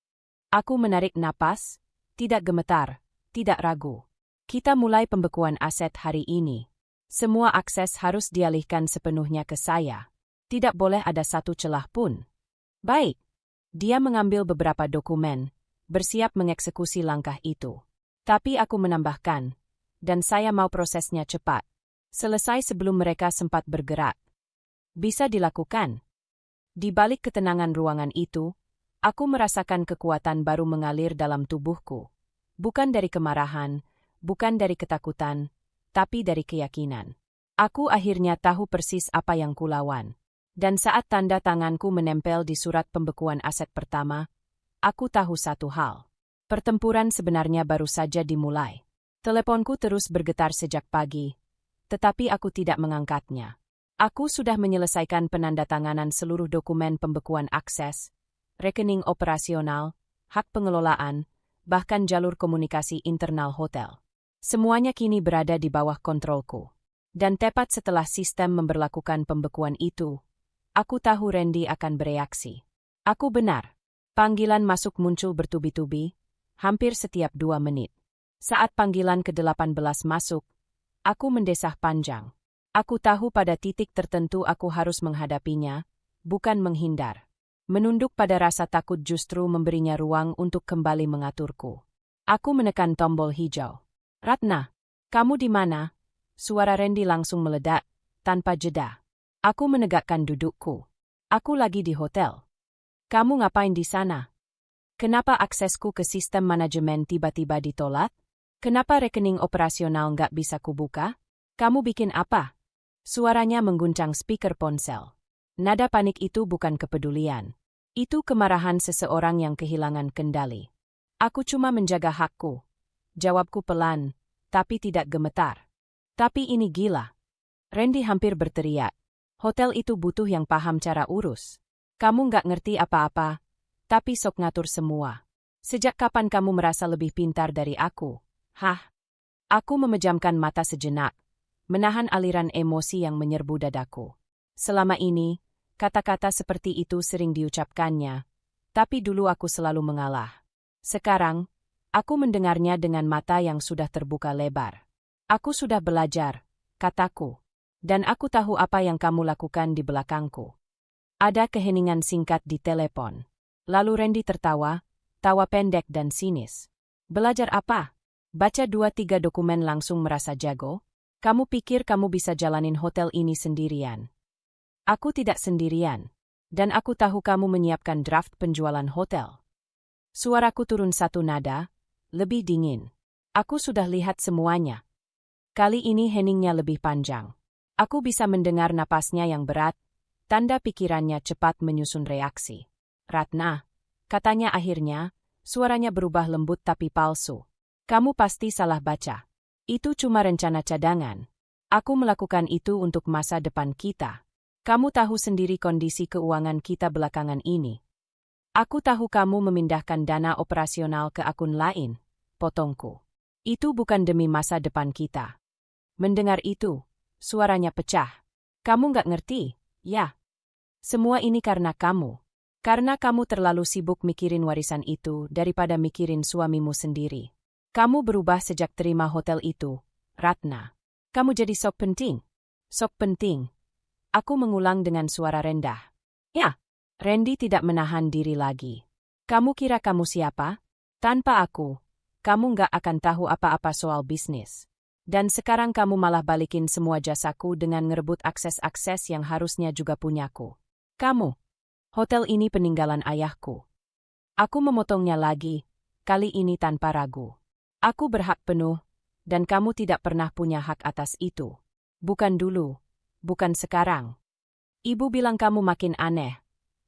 Aku menarik napas, tidak gemetar, tidak ragu. Kita mulai pembekuan aset hari ini. Semua akses harus dialihkan sepenuhnya ke saya. Tidak boleh ada satu celah pun. Baik. Dia mengambil beberapa dokumen, bersiap mengeksekusi langkah itu. Tapi aku menambahkan, dan saya mau prosesnya cepat. Selesai sebelum mereka sempat bergerak. Bisa dilakukan. Di balik ketenangan ruangan itu, aku merasakan kekuatan baru mengalir dalam tubuhku. Bukan dari kemarahan, bukan dari ketakutan, tapi dari keyakinan. Aku akhirnya tahu persis apa yang kulawan. Dan saat tanda tanganku menempel di surat pembekuan aset pertama, aku tahu satu hal. Pertempuran sebenarnya baru saja dimulai. Teleponku terus bergetar sejak pagi, tetapi aku tidak mengangkatnya. Aku sudah menyelesaikan penandatanganan seluruh dokumen pembekuan akses, rekening operasional, hak pengelolaan, bahkan jalur komunikasi internal hotel. Semuanya kini berada di bawah kontrolku. Dan tepat setelah sistem memberlakukan pembekuan itu, aku tahu Randy akan bereaksi. Aku benar. Panggilan masuk muncul bertubi-tubi, hampir setiap 2 menit. Saat panggilan ke-18 masuk, aku mendesah panjang. Aku tahu pada titik tertentu aku harus menghadapinya, bukan menghindar. Menunduk pada rasa takut justru memberinya ruang untuk kembali mengaturku. Aku menekan tombol hijau. Ratna, kamu di mana? Suara Randy langsung meledak, tanpa jeda. Aku menegakkan dudukku. Aku lagi di hotel. Kamu ngapain di sana? Kenapa aksesku ke sistem manajemen tiba-tiba ditolak? Kenapa rekening operasional nggak bisa kubuka? Kamu bikin apa? Suaranya mengguncang speaker ponsel. Nada panik itu bukan kepedulian. Itu kemarahan seseorang yang kehilangan kendali. Aku cuma menjaga hakku. Jawabku pelan, tapi tidak gemetar. Tapi ini gila. Randy hampir berteriak. Hotel itu butuh yang paham cara urus. Kamu nggak ngerti apa-apa, tapi sok ngatur semua. Sejak kapan kamu merasa lebih pintar dari aku? Hah? Aku memejamkan mata sejenak, menahan aliran emosi yang menyerbu dadaku. Selama ini, kata-kata seperti itu sering diucapkannya, tapi dulu aku selalu mengalah. Sekarang, aku mendengarnya dengan mata yang sudah terbuka lebar. Aku sudah belajar, kataku, dan aku tahu apa yang kamu lakukan di belakangku. Ada keheningan singkat di telepon. Lalu Randy tertawa, tawa pendek dan sinis. Belajar apa? Baca 2-3 dokumen langsung merasa jago? Kamu pikir kamu bisa jalanin hotel ini sendirian? Aku tidak sendirian. Dan aku tahu kamu menyiapkan draft penjualan hotel. Suaraku turun satu nada, lebih dingin. Aku sudah lihat semuanya. Kali ini heningnya lebih panjang. Aku bisa mendengar napasnya yang berat, tanda pikirannya cepat menyusun reaksi. Ratna, katanya akhirnya, suaranya berubah lembut tapi palsu. Kamu pasti salah baca. Itu cuma rencana cadangan. Aku melakukan itu untuk masa depan kita. Kamu tahu sendiri kondisi keuangan kita belakangan ini. Aku tahu kamu memindahkan dana operasional ke akun lain, potongku. Itu bukan demi masa depan kita. Mendengar itu, suaranya pecah. Kamu nggak ngerti, ya? Semua ini karena kamu. Karena kamu terlalu sibuk mikirin warisan itu daripada mikirin suamimu sendiri. Kamu berubah sejak terima hotel itu, Ratna. Kamu jadi sok penting. Sok penting. Aku mengulang dengan suara rendah. Ya. Randy tidak menahan diri lagi. Kamu kira kamu siapa? Tanpa aku, kamu nggak akan tahu apa-apa soal bisnis. Dan sekarang kamu malah balikin semua jasaku dengan ngerebut akses-akses yang harusnya juga punyaku. Kamu, hotel ini peninggalan ayahku. Aku memotongnya lagi, kali ini tanpa ragu. Aku berhak penuh, dan kamu tidak pernah punya hak atas itu. Bukan dulu, bukan sekarang. Ibu bilang kamu makin aneh.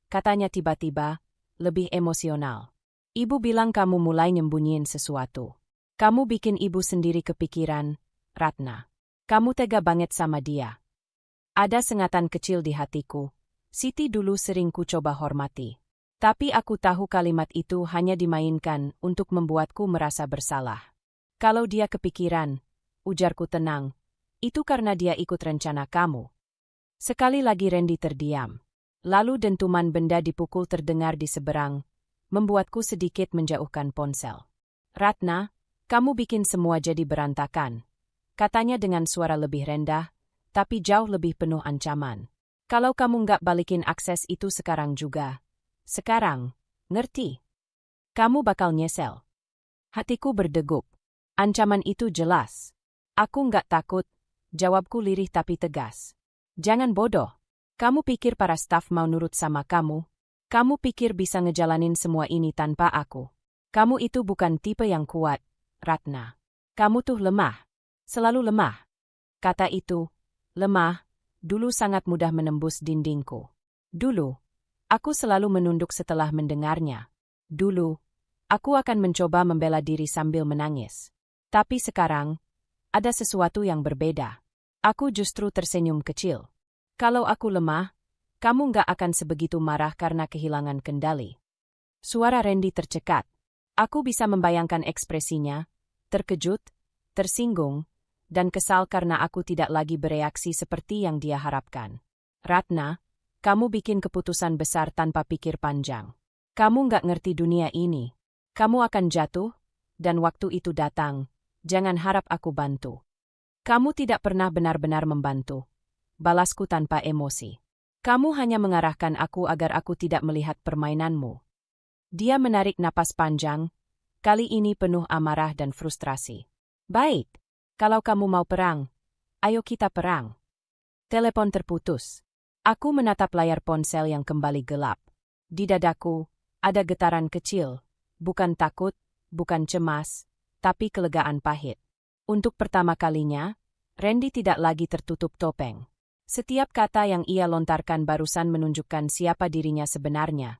Katanya tiba-tiba, lebih emosional. Ibu bilang kamu mulai nyembunyiin sesuatu. Kamu bikin ibu sendiri kepikiran, Ratna. Kamu tega banget sama dia. Ada sengatan kecil di hatiku. Siti dulu sering ku coba hormati. Tapi aku tahu kalimat itu hanya dimainkan untuk membuatku merasa bersalah. Kalau dia kepikiran, ujarku tenang, itu karena dia ikut rencana kamu. Sekali lagi Randy terdiam. Lalu dentuman benda dipukul terdengar di seberang, membuatku sedikit menjauhkan ponsel. Ratna, kamu bikin semua jadi berantakan. Katanya dengan suara lebih rendah, tapi jauh lebih penuh ancaman. Kalau kamu nggak balikin akses itu sekarang juga. Sekarang, ngerti? Kamu bakal nyesel. Hatiku berdegup. Ancaman itu jelas. Aku nggak takut, jawabku lirih tapi tegas. Jangan bodoh. Kamu pikir para staf mau nurut sama kamu? Kamu pikir bisa ngejalanin semua ini tanpa aku? Kamu itu bukan tipe yang kuat, Ratna. Kamu tuh lemah. Selalu lemah. Kata itu, lemah, dulu sangat mudah menembus dindingku. Dulu, aku selalu menunduk setelah mendengarnya. Dulu, aku akan mencoba membela diri sambil menangis. Tapi sekarang, ada sesuatu yang berbeda. Aku justru tersenyum kecil. Kalau aku lemah, kamu nggak akan sebegitu marah karena kehilangan kendali. Suara Randy tercekat. Aku bisa membayangkan ekspresinya, terkejut, tersinggung, dan kesal karena aku tidak lagi bereaksi seperti yang dia harapkan. Ratna, kamu bikin keputusan besar tanpa pikir panjang. Kamu nggak ngerti dunia ini. Kamu akan jatuh, dan waktu itu datang, jangan harap aku bantu. Kamu tidak pernah benar-benar membantu. Balasku tanpa emosi. Kamu hanya mengarahkan aku agar aku tidak melihat permainanmu. Dia menarik napas panjang, kali ini penuh amarah dan frustrasi. Baik, kalau kamu mau perang, ayo kita perang. Telepon terputus. Aku menatap layar ponsel yang kembali gelap. Di dadaku, ada getaran kecil, bukan takut, bukan cemas, tapi kelegaan pahit. Untuk pertama kalinya, Randy tidak lagi tertutup topeng. Setiap kata yang ia lontarkan barusan menunjukkan siapa dirinya sebenarnya.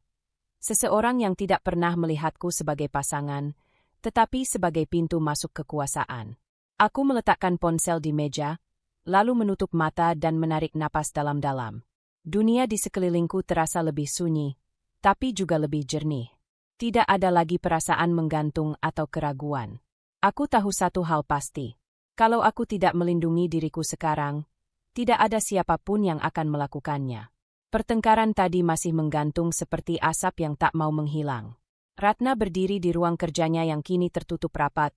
Seseorang yang tidak pernah melihatku sebagai pasangan, tetapi sebagai pintu masuk kekuasaan. Aku meletakkan ponsel di meja, lalu menutup mata dan menarik napas dalam-dalam. Dunia di sekelilingku terasa lebih sunyi, tapi juga lebih jernih. Tidak ada lagi perasaan menggantung atau keraguan. Aku tahu satu hal pasti. Kalau aku tidak melindungi diriku sekarang, tidak ada siapapun yang akan melakukannya. Pertengkaran tadi masih menggantung seperti asap yang tak mau menghilang. Ratna berdiri di ruang kerjanya yang kini tertutup rapat.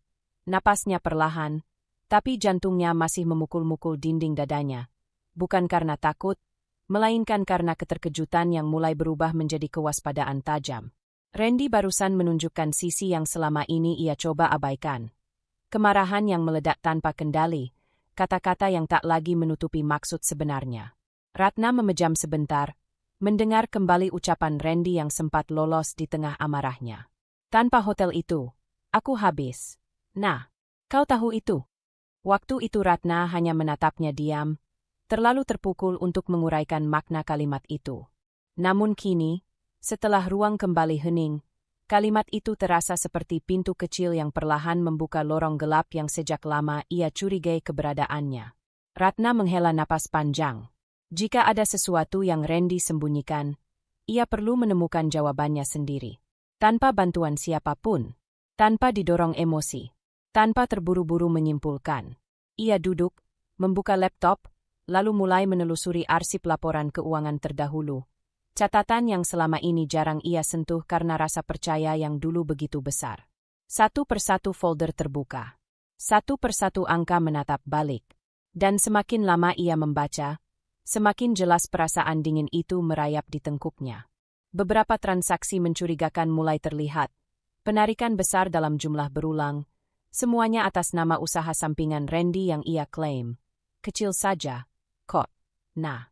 Napasnya perlahan, tapi jantungnya masih memukul-mukul dinding dadanya. Bukan karena takut, melainkan karena keterkejutan yang mulai berubah menjadi kewaspadaan tajam. Randy barusan menunjukkan sisi yang selama ini ia coba abaikan. Kemarahan yang meledak tanpa kendali, kata-kata yang tak lagi menutupi maksud sebenarnya. Ratna memejam sebentar, mendengar kembali ucapan Randy yang sempat lolos di tengah amarahnya. Tanpa hotel itu, aku habis. Nah, kau tahu itu? Waktu itu Ratna hanya menatapnya diam, terlalu terpukul untuk menguraikan makna kalimat itu. Namun kini, setelah ruang kembali hening, kalimat itu terasa seperti pintu kecil yang perlahan membuka lorong gelap yang sejak lama ia curigai keberadaannya. Ratna menghela napas panjang. Jika ada sesuatu yang Randy sembunyikan, ia perlu menemukan jawabannya sendiri. Tanpa bantuan siapapun, tanpa didorong emosi, tanpa terburu-buru menyimpulkan. Ia duduk, membuka laptop, lalu mulai menelusuri arsip laporan keuangan terdahulu. Catatan yang selama ini jarang ia sentuh karena rasa percaya yang dulu begitu besar. Satu persatu folder terbuka. Satu persatu angka menatap balik. Dan semakin lama ia membaca, semakin jelas perasaan dingin itu merayap di tengkuknya. Beberapa transaksi mencurigakan mulai terlihat. Penarikan besar dalam jumlah berulang. Semuanya atas nama usaha sampingan Randy yang ia klaim. Kecil saja, kok. Nah,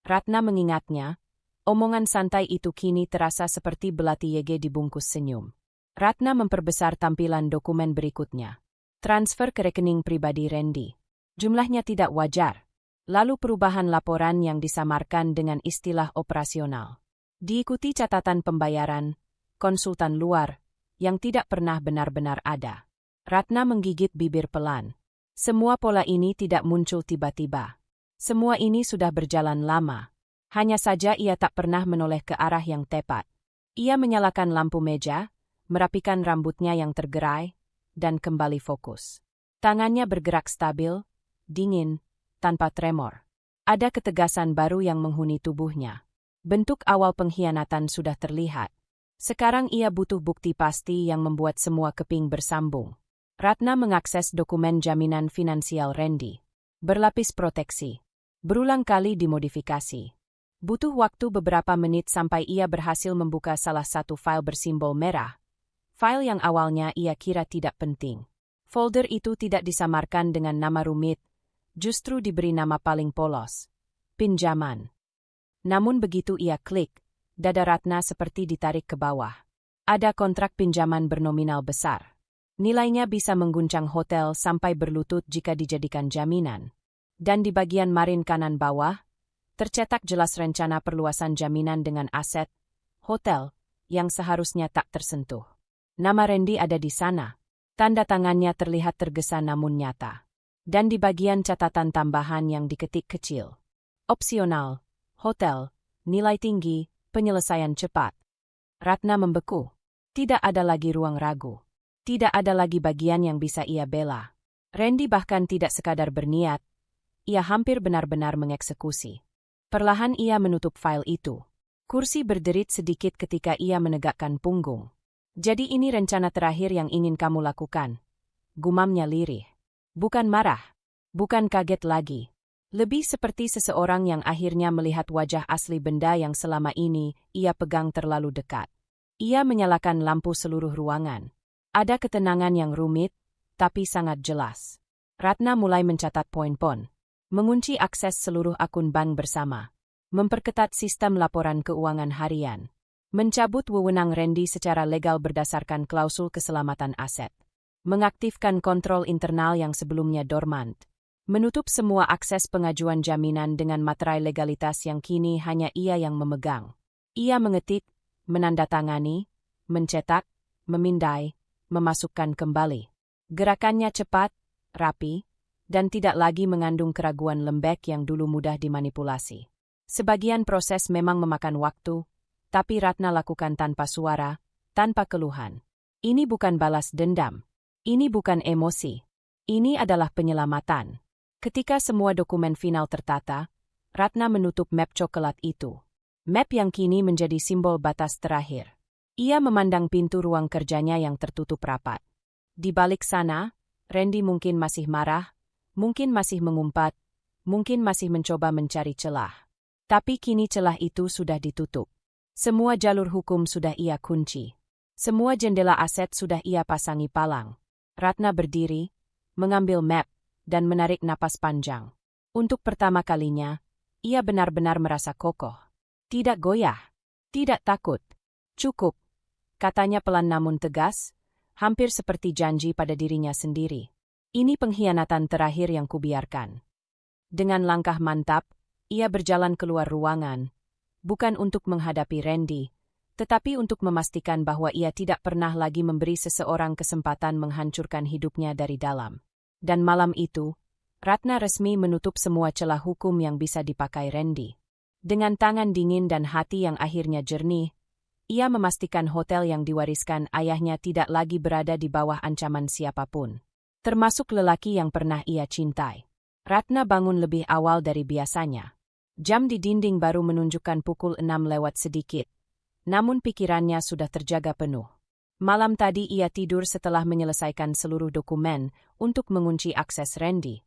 Ratna mengingatnya, omongan santai itu kini terasa seperti belati yege dibungkus senyum. Ratna memperbesar tampilan dokumen berikutnya. Transfer ke rekening pribadi Randy. Jumlahnya tidak wajar. Lalu perubahan laporan yang disamarkan dengan istilah operasional. Diikuti catatan pembayaran, konsultan luar, yang tidak pernah benar-benar ada. Ratna menggigit bibir pelan. Semua pola ini tidak muncul tiba-tiba. Semua ini sudah berjalan lama. Hanya saja ia tak pernah menoleh ke arah yang tepat. Ia menyalakan lampu meja, merapikan rambutnya yang tergerai, dan kembali fokus. Tangannya bergerak stabil, dingin, tanpa tremor. Ada ketegasan baru yang menghuni tubuhnya. Bentuk awal pengkhianatan sudah terlihat. Sekarang ia butuh bukti pasti yang membuat semua keping bersambung. Ratna mengakses dokumen jaminan finansial Randy. Berlapis proteksi. Berulang kali dimodifikasi. Butuh waktu beberapa menit sampai ia berhasil membuka salah satu file bersimbol merah. File yang awalnya ia kira tidak penting. Folder itu tidak disamarkan dengan nama rumit, justru diberi nama paling polos. Pinjaman. Namun begitu ia klik, dada Ratna seperti ditarik ke bawah. Ada kontrak pinjaman bernominal besar. Nilainya bisa mengguncang hotel sampai berlutut jika dijadikan jaminan. Dan di bagian marin kanan bawah, tercetak jelas rencana perluasan jaminan dengan aset, hotel, yang seharusnya tak tersentuh. Nama Randy ada di sana. Tanda tangannya terlihat tergesa namun nyata. Dan di bagian catatan tambahan yang diketik kecil. Opsional, hotel, nilai tinggi, penyelesaian cepat. Ratna membeku. Tidak ada lagi ruang ragu. Tidak ada lagi bagian yang bisa ia bela. Randy bahkan tidak sekadar berniat. Ia hampir benar-benar mengeksekusi. Perlahan ia menutup file itu. Kursi berderit sedikit ketika ia menegakkan punggung. Jadi ini rencana terakhir yang ingin kamu lakukan. Gumamnya lirih. Bukan marah. Bukan kaget lagi. Lebih seperti seseorang yang akhirnya melihat wajah asli benda yang selama ini ia pegang terlalu dekat. Ia menyalakan lampu seluruh ruangan. Ada ketenangan yang rumit, tapi sangat jelas. Ratna mulai mencatat poin-poin. Mengunci akses seluruh akun bank bersama. Memperketat sistem laporan keuangan harian. Mencabut wewenang Randy secara legal berdasarkan klausul keselamatan aset. Mengaktifkan kontrol internal yang sebelumnya dormant. Menutup semua akses pengajuan jaminan dengan materai legalitas yang kini hanya ia yang memegang. Ia mengetik, menandatangani, mencetak, memindai, memasukkan kembali. Gerakannya cepat, rapi, dan tidak lagi mengandung keraguan lembek yang dulu mudah dimanipulasi. Sebagian proses memang memakan waktu, tapi Ratna lakukan tanpa suara, tanpa keluhan. Ini bukan balas dendam. Ini bukan emosi. Ini adalah penyelamatan. Ketika semua dokumen final tertata, Ratna menutup map coklat itu. Map yang kini menjadi simbol batas terakhir. Ia memandang pintu ruang kerjanya yang tertutup rapat. Di balik sana, Randy mungkin masih marah, mungkin masih mengumpat, mungkin masih mencoba mencari celah. Tapi kini celah itu sudah ditutup. Semua jalur hukum sudah ia kunci. Semua jendela aset sudah ia pasangi palang. Ratna berdiri, mengambil map, dan menarik napas panjang. Untuk pertama kalinya, ia benar-benar merasa kokoh. Tidak goyah. Tidak takut. Cukup. Katanya pelan namun tegas, hampir seperti janji pada dirinya sendiri. Ini pengkhianatan terakhir yang kubiarkan. Dengan langkah mantap, ia berjalan keluar ruangan. Bukan untuk menghadapi Randy, tetapi untuk memastikan bahwa ia tidak pernah lagi memberi seseorang kesempatan menghancurkan hidupnya dari dalam. Dan malam itu, Ratna resmi menutup semua celah hukum yang bisa dipakai Randy. Dengan tangan dingin dan hati yang akhirnya jernih, ia memastikan hotel yang diwariskan ayahnya tidak lagi berada di bawah ancaman siapapun, termasuk lelaki yang pernah ia cintai. Ratna bangun lebih awal dari biasanya. Jam di dinding baru menunjukkan pukul 6 lewat sedikit, namun pikirannya sudah terjaga penuh. Malam tadi ia tidur setelah menyelesaikan seluruh dokumen untuk mengunci akses Randy.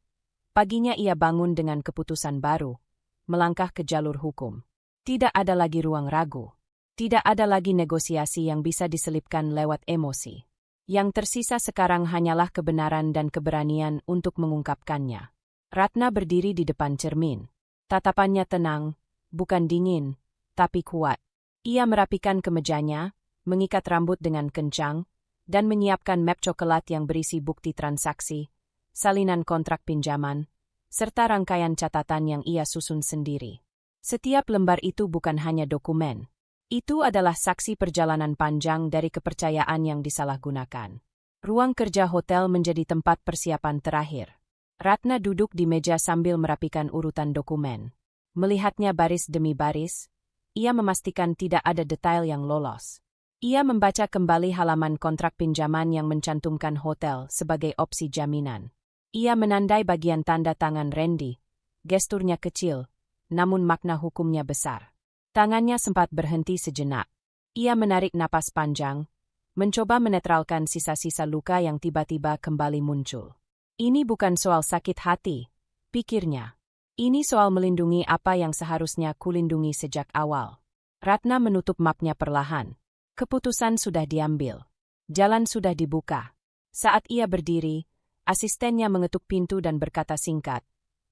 Paginya ia bangun dengan keputusan baru, melangkah ke jalur hukum. Tidak ada lagi ruang ragu. Tidak ada lagi negosiasi yang bisa diselipkan lewat emosi. Yang tersisa sekarang hanyalah kebenaran dan keberanian untuk mengungkapkannya. Ratna berdiri di depan cermin. Tatapannya tenang, bukan dingin, tapi kuat. Ia merapikan kemejanya, mengikat rambut dengan kencang, dan menyiapkan map coklat yang berisi bukti transaksi, salinan kontrak pinjaman, serta rangkaian catatan yang ia susun sendiri. Setiap lembar itu bukan hanya dokumen. Itu adalah saksi perjalanan panjang dari kepercayaan yang disalahgunakan. Ruang kerja hotel menjadi tempat persiapan terakhir. Ratna duduk di meja sambil merapikan urutan dokumen. Melihatnya baris demi baris, ia memastikan tidak ada detail yang lolos. Ia membaca kembali halaman kontrak pinjaman yang mencantumkan hotel sebagai opsi jaminan. Ia menandai bagian tanda tangan Randy. Gesturnya kecil, namun makna hukumnya besar. Tangannya sempat berhenti sejenak. Ia menarik napas panjang, mencoba menetralkan sisa-sisa luka yang tiba-tiba kembali muncul. Ini bukan soal sakit hati, pikirnya. Ini soal melindungi apa yang seharusnya kulindungi sejak awal. Ratna menutup mapnya perlahan. Keputusan sudah diambil. Jalan sudah dibuka. Saat ia berdiri, asistennya mengetuk pintu dan berkata singkat,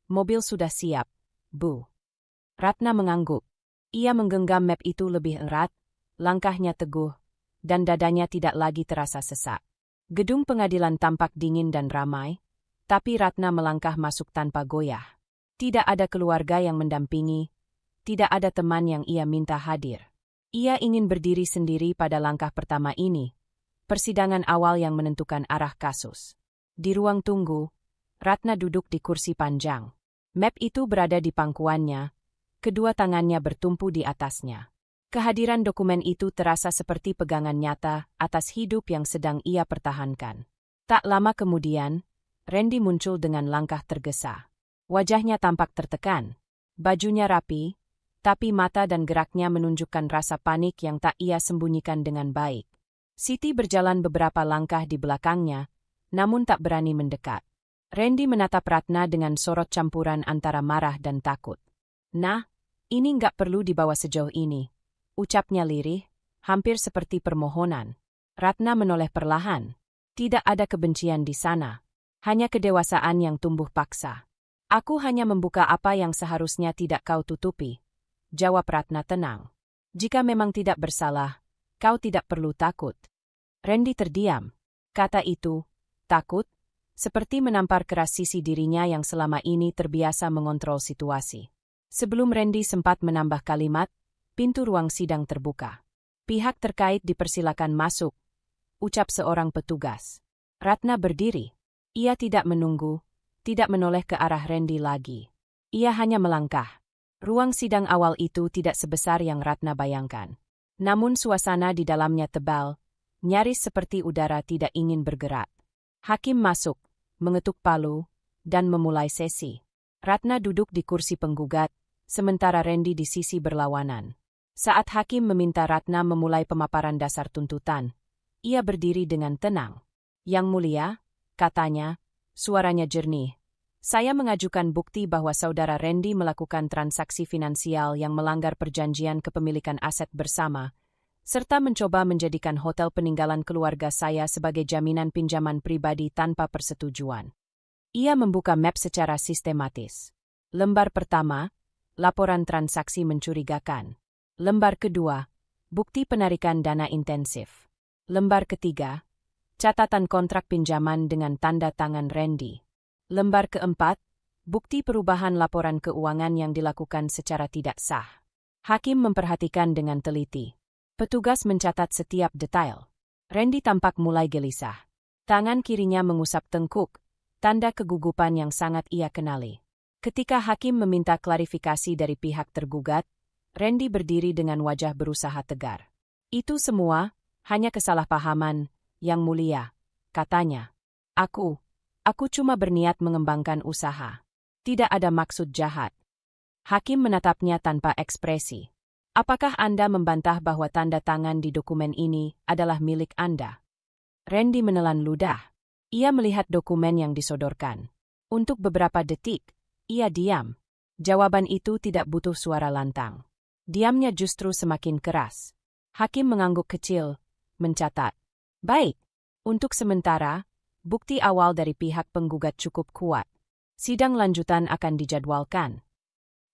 "Mobil sudah siap, Bu." Ratna mengangguk. Ia menggenggam map itu lebih erat, langkahnya teguh, dan dadanya tidak lagi terasa sesak. Gedung pengadilan tampak dingin dan ramai, tapi Ratna melangkah masuk tanpa goyah. Tidak ada keluarga yang mendampingi, tidak ada teman yang ia minta hadir. Ia ingin berdiri sendiri pada langkah pertama ini, persidangan awal yang menentukan arah kasus. Di ruang tunggu, Ratna duduk di kursi panjang. Map itu berada di pangkuannya, kedua tangannya bertumpu di atasnya. Kehadiran dokumen itu terasa seperti pegangan nyata atas hidup yang sedang ia pertahankan. Tak lama kemudian, Randy muncul dengan langkah tergesa. Wajahnya tampak tertekan. Bajunya rapi, tapi mata dan geraknya menunjukkan rasa panik yang tak ia sembunyikan dengan baik. Siti berjalan beberapa langkah di belakangnya, namun tak berani mendekat. Randy menatap Ratna dengan sorot campuran antara marah dan takut. "Nah, ini nggak perlu dibawa sejauh ini," ucapnya lirih, hampir seperti permohonan. Ratna menoleh perlahan. Tidak ada kebencian di sana, hanya kedewasaan yang tumbuh paksa. "Aku hanya membuka apa yang seharusnya tidak kau tutupi," jawab Ratna tenang. "Jika memang tidak bersalah, kau tidak perlu takut." Randy terdiam. Kata itu, takut, seperti menampar keras sisi dirinya yang selama ini terbiasa mengontrol situasi. Sebelum Randy sempat menambah kalimat, pintu ruang sidang terbuka. "Pihak terkait dipersilakan masuk," ucap seorang petugas. Ratna berdiri. Ia tidak menunggu, tidak menoleh ke arah Randy lagi. Ia hanya melangkah. Ruang sidang awal itu tidak sebesar yang Ratna bayangkan. Namun suasana di dalamnya tebal, nyaris seperti udara tidak ingin bergerak. Hakim masuk, mengetuk palu, dan memulai sesi. Ratna duduk di kursi penggugat, sementara Randy di sisi berlawanan. Saat hakim meminta Ratna memulai pemaparan dasar tuntutan, ia berdiri dengan tenang. "Yang mulia," katanya, suaranya jernih, "saya mengajukan bukti bahwa saudara Randy melakukan transaksi finansial yang melanggar perjanjian kepemilikan aset bersama, serta mencoba menjadikan hotel peninggalan keluarga saya sebagai jaminan pinjaman pribadi tanpa persetujuan." Ia membuka map secara sistematis. Lembar pertama, laporan transaksi mencurigakan. Lembar kedua, bukti penarikan dana intensif. Lembar ketiga, catatan kontrak pinjaman dengan tanda tangan Randy. Lembar keempat, bukti perubahan laporan keuangan yang dilakukan secara tidak sah. Hakim memperhatikan dengan teliti. Petugas mencatat setiap detail. Randy tampak mulai gelisah. Tangan kirinya mengusap tengkuk, tanda kegugupan yang sangat ia kenali. Ketika hakim meminta klarifikasi dari pihak tergugat, Randy berdiri dengan wajah berusaha tegar. Itu semua hanya kesalahpahaman, Yang Mulia, katanya. Aku cuma berniat mengembangkan usaha. Tidak ada maksud jahat. Hakim menatapnya tanpa ekspresi. Apakah Anda membantah bahwa tanda tangan di dokumen ini adalah milik Anda? Randy menelan ludah. Ia melihat dokumen yang disodorkan. Untuk beberapa detik, ia diam. Jawaban itu tidak butuh suara lantang. Diamnya justru semakin keras. Hakim mengangguk kecil, mencatat. Baik, untuk sementara, bukti awal dari pihak penggugat cukup kuat. Sidang lanjutan akan dijadwalkan.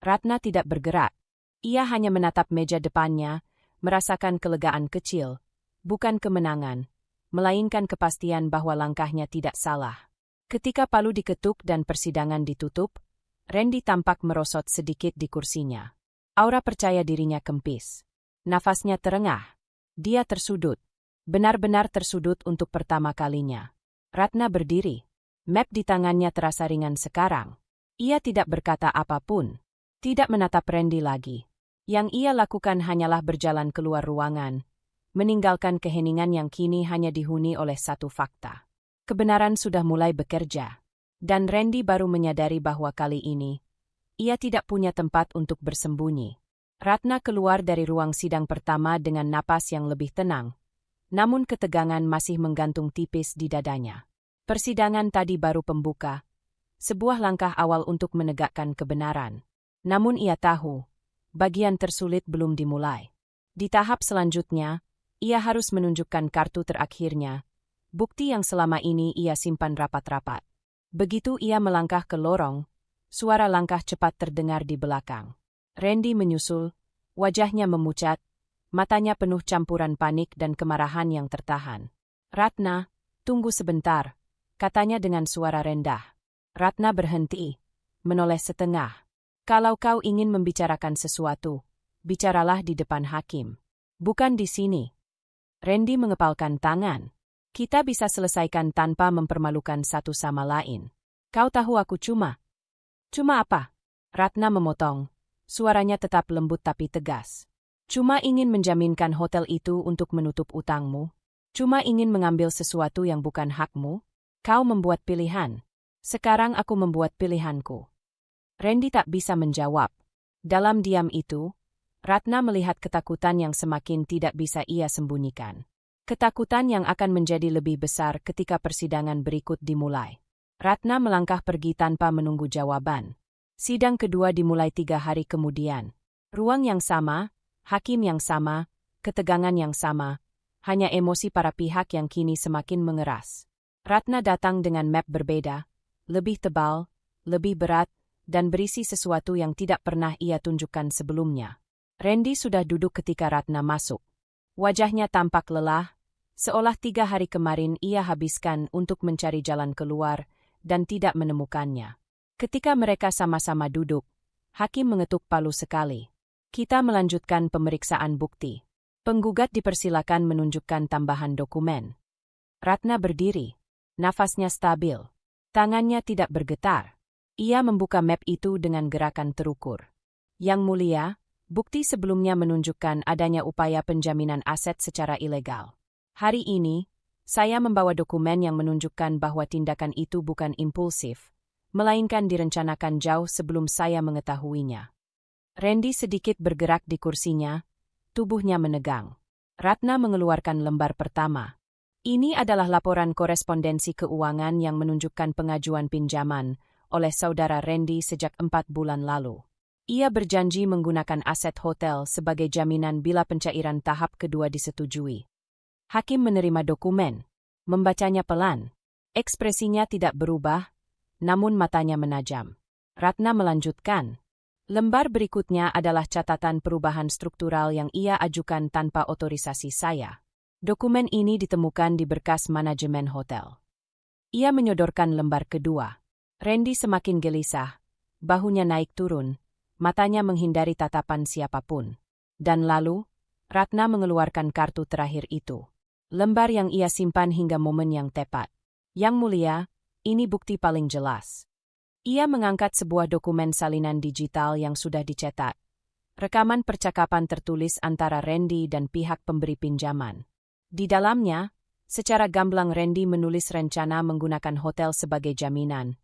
Ratna tidak bergerak. Ia hanya menatap meja depannya, merasakan kelegaan kecil, bukan kemenangan, melainkan kepastian bahwa langkahnya tidak salah. Ketika palu diketuk dan persidangan ditutup, Randy tampak merosot sedikit di kursinya. Aura percaya dirinya kempis. Nafasnya terengah. Dia tersudut. Benar-benar tersudut untuk pertama kalinya. Ratna berdiri. Map di tangannya terasa ringan sekarang. Ia tidak berkata apapun. Tidak menatap Randy lagi. Yang ia lakukan hanyalah berjalan keluar ruangan, meninggalkan keheningan yang kini hanya dihuni oleh satu fakta. Kebenaran sudah mulai bekerja. Dan Randy baru menyadari bahwa kali ini, ia tidak punya tempat untuk bersembunyi. Ratna keluar dari ruang sidang pertama dengan napas yang lebih tenang, namun ketegangan masih menggantung tipis di dadanya. Persidangan tadi baru pembuka, sebuah langkah awal untuk menegakkan kebenaran. Namun ia tahu, bagian tersulit belum dimulai. Di tahap selanjutnya, ia harus menunjukkan kartu terakhirnya, bukti yang selama ini ia simpan rapat-rapat. Begitu ia melangkah ke lorong, suara langkah cepat terdengar di belakang. Randy menyusul, wajahnya memucat, matanya penuh campuran panik dan kemarahan yang tertahan. Ratna, tunggu sebentar, katanya dengan suara rendah. Ratna berhenti, menoleh setengah. Kalau kau ingin membicarakan sesuatu, bicaralah di depan hakim. Bukan di sini. Randy mengepalkan tangan. Kita bisa selesaikan tanpa mempermalukan satu sama lain. Kau tahu aku cuma apa? Ratna memotong. Suaranya tetap lembut tapi tegas. Cuma ingin menjaminkan hotel itu untuk menutup utangmu. Cuma ingin mengambil sesuatu yang bukan hakmu. Kau membuat pilihan. Sekarang aku membuat pilihanku. Randy tak bisa menjawab. Dalam diam itu, Ratna melihat ketakutan yang semakin tidak bisa ia sembunyikan. Ketakutan yang akan menjadi lebih besar ketika persidangan berikut dimulai. Ratna melangkah pergi tanpa menunggu jawaban. Sidang kedua dimulai 3 hari kemudian. Ruang yang sama, hakim yang sama, ketegangan yang sama, hanya emosi para pihak yang kini semakin mengeras. Ratna datang dengan map berbeda, lebih tebal, lebih berat, dan berisi sesuatu yang tidak pernah ia tunjukkan sebelumnya. Randy sudah duduk ketika Ratna masuk. Wajahnya tampak lelah, seolah 3 hari kemarin ia habiskan untuk mencari jalan keluar dan tidak menemukannya. Ketika mereka sama-sama duduk, hakim mengetuk palu sekali. Kita melanjutkan pemeriksaan bukti. Penggugat dipersilakan menunjukkan tambahan dokumen. Ratna berdiri, nafasnya stabil, tangannya tidak bergetar. Ia membuka map itu dengan gerakan terukur. Yang Mulia, bukti sebelumnya menunjukkan adanya upaya penjaminan aset secara ilegal. Hari ini, saya membawa dokumen yang menunjukkan bahwa tindakan itu bukan impulsif, melainkan direncanakan jauh sebelum saya mengetahuinya. Randy sedikit bergerak di kursinya, tubuhnya menegang. Ratna mengeluarkan lembar pertama. Ini adalah laporan korespondensi keuangan yang menunjukkan pengajuan pinjaman oleh saudara Randy sejak 4 bulan lalu. Ia berjanji menggunakan aset hotel sebagai jaminan bila pencairan tahap kedua disetujui. Hakim menerima dokumen, membacanya pelan. Ekspresinya tidak berubah, namun matanya menajam. Ratna melanjutkan. Lembar berikutnya adalah catatan perubahan struktural yang ia ajukan tanpa otorisasi saya. Dokumen ini ditemukan di berkas manajemen hotel. Ia menyodorkan lembar kedua. Randy semakin gelisah, bahunya naik turun, matanya menghindari tatapan siapapun. Dan lalu, Ratna mengeluarkan kartu terakhir itu. Lembar yang ia simpan hingga momen yang tepat. Yang Mulia, ini bukti paling jelas. Ia mengangkat sebuah dokumen salinan digital yang sudah dicetak. Rekaman percakapan tertulis antara Randy dan pihak pemberi pinjaman. Di dalamnya, secara gamblang Randy menulis rencana menggunakan hotel sebagai jaminan.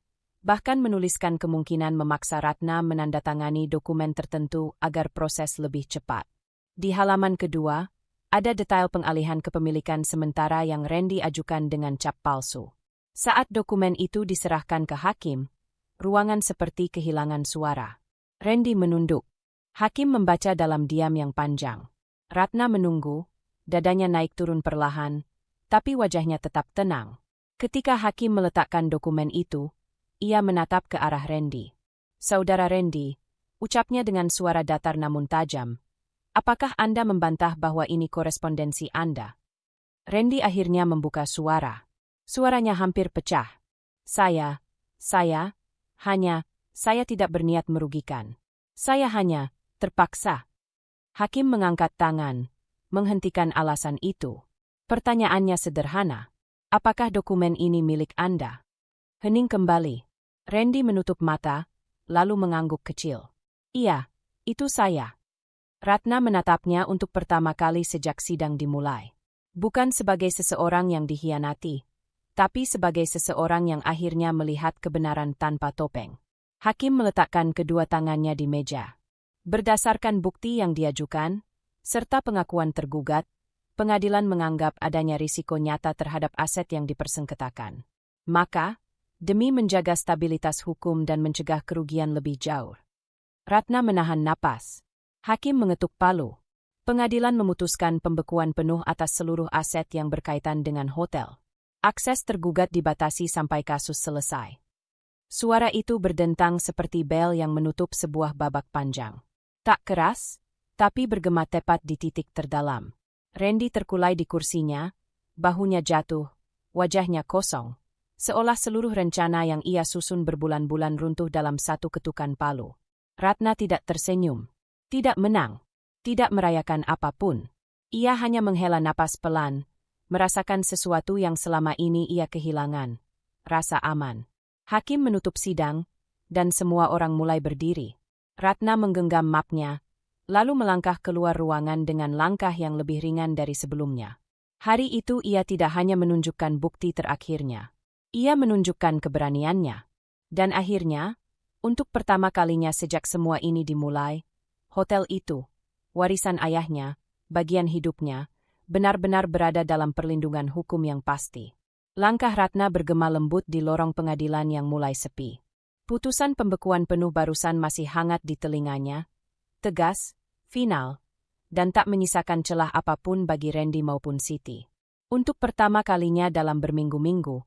Bahkan menuliskan kemungkinan memaksa Ratna menandatangani dokumen tertentu agar proses lebih cepat. Di halaman kedua, ada detail pengalihan kepemilikan sementara yang Randy ajukan dengan cap palsu. Saat dokumen itu diserahkan ke hakim, ruangan seperti kehilangan suara. Randy menunduk. Hakim membaca dalam diam yang panjang. Ratna menunggu, dadanya naik turun perlahan, tapi wajahnya tetap tenang. Ketika hakim meletakkan dokumen itu, ia menatap ke arah Randy. "Saudara Randy," ucapnya dengan suara datar namun tajam, "apakah Anda membantah bahwa ini korespondensi Anda?" Randy akhirnya membuka suara. Suaranya hampir pecah. Saya tidak berniat merugikan. Saya hanya terpaksa." Hakim mengangkat tangan, menghentikan alasan itu. Pertanyaannya sederhana. "Apakah dokumen ini milik Anda?" Hening kembali. Randy menutup mata, lalu mengangguk kecil. "Iya, itu saya." Ratna menatapnya untuk pertama kali sejak sidang dimulai. Bukan sebagai seseorang yang dikhianati, tapi sebagai seseorang yang akhirnya melihat kebenaran tanpa topeng. Hakim meletakkan kedua tangannya di meja. Berdasarkan bukti yang diajukan, serta pengakuan tergugat, pengadilan menganggap adanya risiko nyata terhadap aset yang dipersengketakan. Maka, demi menjaga stabilitas hukum dan mencegah kerugian lebih jauh, Ratna menahan napas. Hakim mengetuk palu. Pengadilan memutuskan pembekuan penuh atas seluruh aset yang berkaitan dengan hotel. Akses tergugat dibatasi sampai kasus selesai. Suara itu berdentang seperti bel yang menutup sebuah babak panjang. Tak keras, tapi bergema tepat di titik terdalam. Randy terkulai di kursinya, bahunya jatuh, wajahnya kosong, seolah seluruh rencana yang ia susun berbulan-bulan runtuh dalam satu ketukan palu. Ratna tidak tersenyum, tidak menang, tidak merayakan apapun. Ia hanya menghela napas pelan, merasakan sesuatu yang selama ini ia kehilangan, rasa aman. Hakim menutup sidang, dan semua orang mulai berdiri. Ratna menggenggam mapnya, lalu melangkah keluar ruangan dengan langkah yang lebih ringan dari sebelumnya. Hari itu ia tidak hanya menunjukkan bukti terakhirnya. Ia menunjukkan keberaniannya. Dan akhirnya, untuk pertama kalinya sejak semua ini dimulai, hotel itu, warisan ayahnya, bagian hidupnya, benar-benar berada dalam perlindungan hukum yang pasti. Langkah Ratna bergema lembut di lorong pengadilan yang mulai sepi. Putusan pembekuan penuh barusan masih hangat di telinganya, tegas, final, dan tak menyisakan celah apapun bagi Randy maupun Siti. Untuk pertama kalinya dalam berminggu-minggu,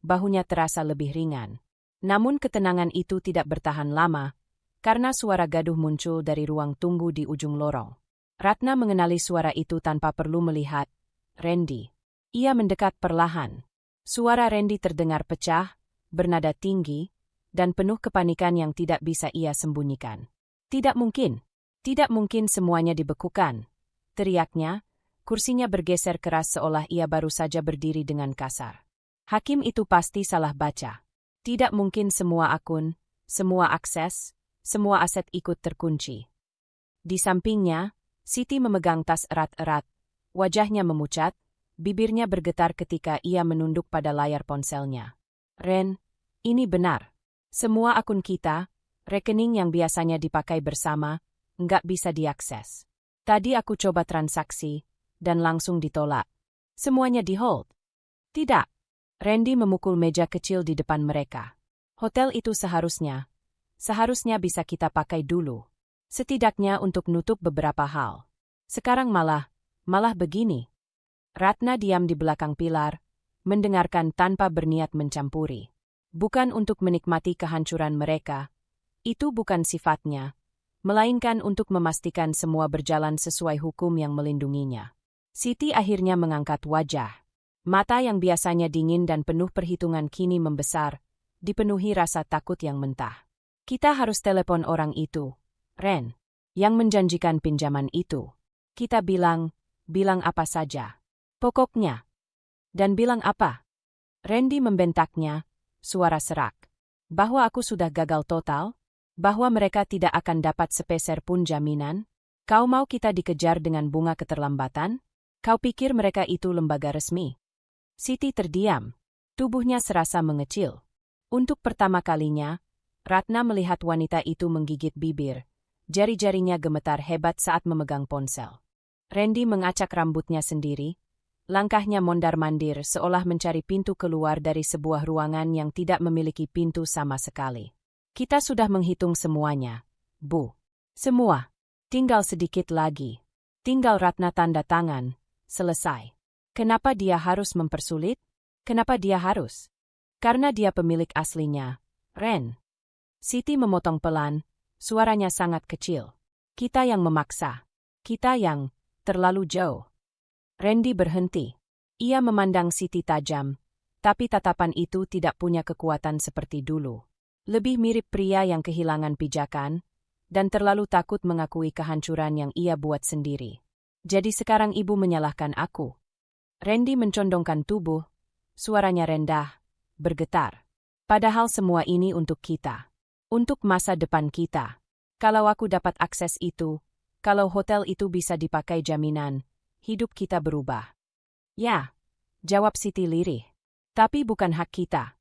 bahunya terasa lebih ringan. Namun ketenangan itu tidak bertahan lama, karena suara gaduh muncul dari ruang tunggu di ujung lorong. Ratna mengenali suara itu tanpa perlu melihat. Randy. Ia mendekat perlahan. Suara Randy terdengar pecah, bernada tinggi, dan penuh kepanikan yang tidak bisa ia sembunyikan. "Tidak mungkin semuanya dibekukan," teriaknya, kursinya bergeser keras seolah ia baru saja berdiri dengan kasar. Hakim itu pasti salah baca. Tidak mungkin semua akun, semua akses, semua aset ikut terkunci. Di sampingnya, Siti memegang tas erat-erat, wajahnya memucat, bibirnya bergetar ketika ia menunduk pada layar ponselnya. "Ren, ini benar. Semua akun kita, rekening yang biasanya dipakai bersama, nggak bisa diakses. Tadi aku coba transaksi, dan langsung ditolak. Semuanya di-hold." "Tidak." Randy memukul meja kecil di depan mereka. "Hotel itu seharusnya bisa kita pakai dulu. Setidaknya untuk nutup beberapa hal. Sekarang malah begini." Ratna diam di belakang pilar, mendengarkan tanpa berniat mencampuri. Bukan untuk menikmati kehancuran mereka, itu bukan sifatnya, melainkan untuk memastikan semua berjalan sesuai hukum yang melindunginya. Siti akhirnya mengangkat wajah. Mata yang biasanya dingin dan penuh perhitungan kini membesar, dipenuhi rasa takut yang mentah. "Kita harus telepon orang itu, Ren, yang menjanjikan pinjaman itu. Kita bilang apa saja. Pokoknya." "Dan bilang apa?" Randy membentaknya, suara serak. Bahwa aku sudah gagal total? Bahwa mereka tidak akan dapat sepeser pun jaminan? Kau mau kita dikejar dengan bunga keterlambatan? Kau pikir mereka itu lembaga resmi? Siti terdiam. Tubuhnya serasa mengecil. Untuk pertama kalinya, Ratna melihat wanita itu menggigit bibir. Jari-jarinya gemetar hebat saat memegang ponsel. Randy mengacak rambutnya sendiri. Langkahnya mondar-mandir seolah mencari pintu keluar dari sebuah ruangan yang tidak memiliki pintu sama sekali. Kita sudah menghitung semuanya, Bu. Semua. Tinggal sedikit lagi. Tinggal Ratna tanda tangan. Selesai. Kenapa dia harus mempersulit? Kenapa dia harus? Karena dia pemilik aslinya, Ren. Siti memotong pelan, suaranya sangat kecil. Kita yang memaksa. Kita yang terlalu jauh. Randy berhenti. Ia memandang Siti tajam, tapi tatapan itu tidak punya kekuatan seperti dulu. Lebih mirip pria yang kehilangan pijakan, dan terlalu takut mengakui kehancuran yang ia buat sendiri. Jadi sekarang ibu menyalahkan aku. Randy mencondongkan tubuh, suaranya rendah, bergetar. Padahal semua ini untuk kita. Untuk masa depan kita. Kalau aku dapat akses itu, kalau hotel itu bisa dipakai jaminan, hidup kita berubah. Ya, jawab Siti lirih. Tapi bukan hak kita.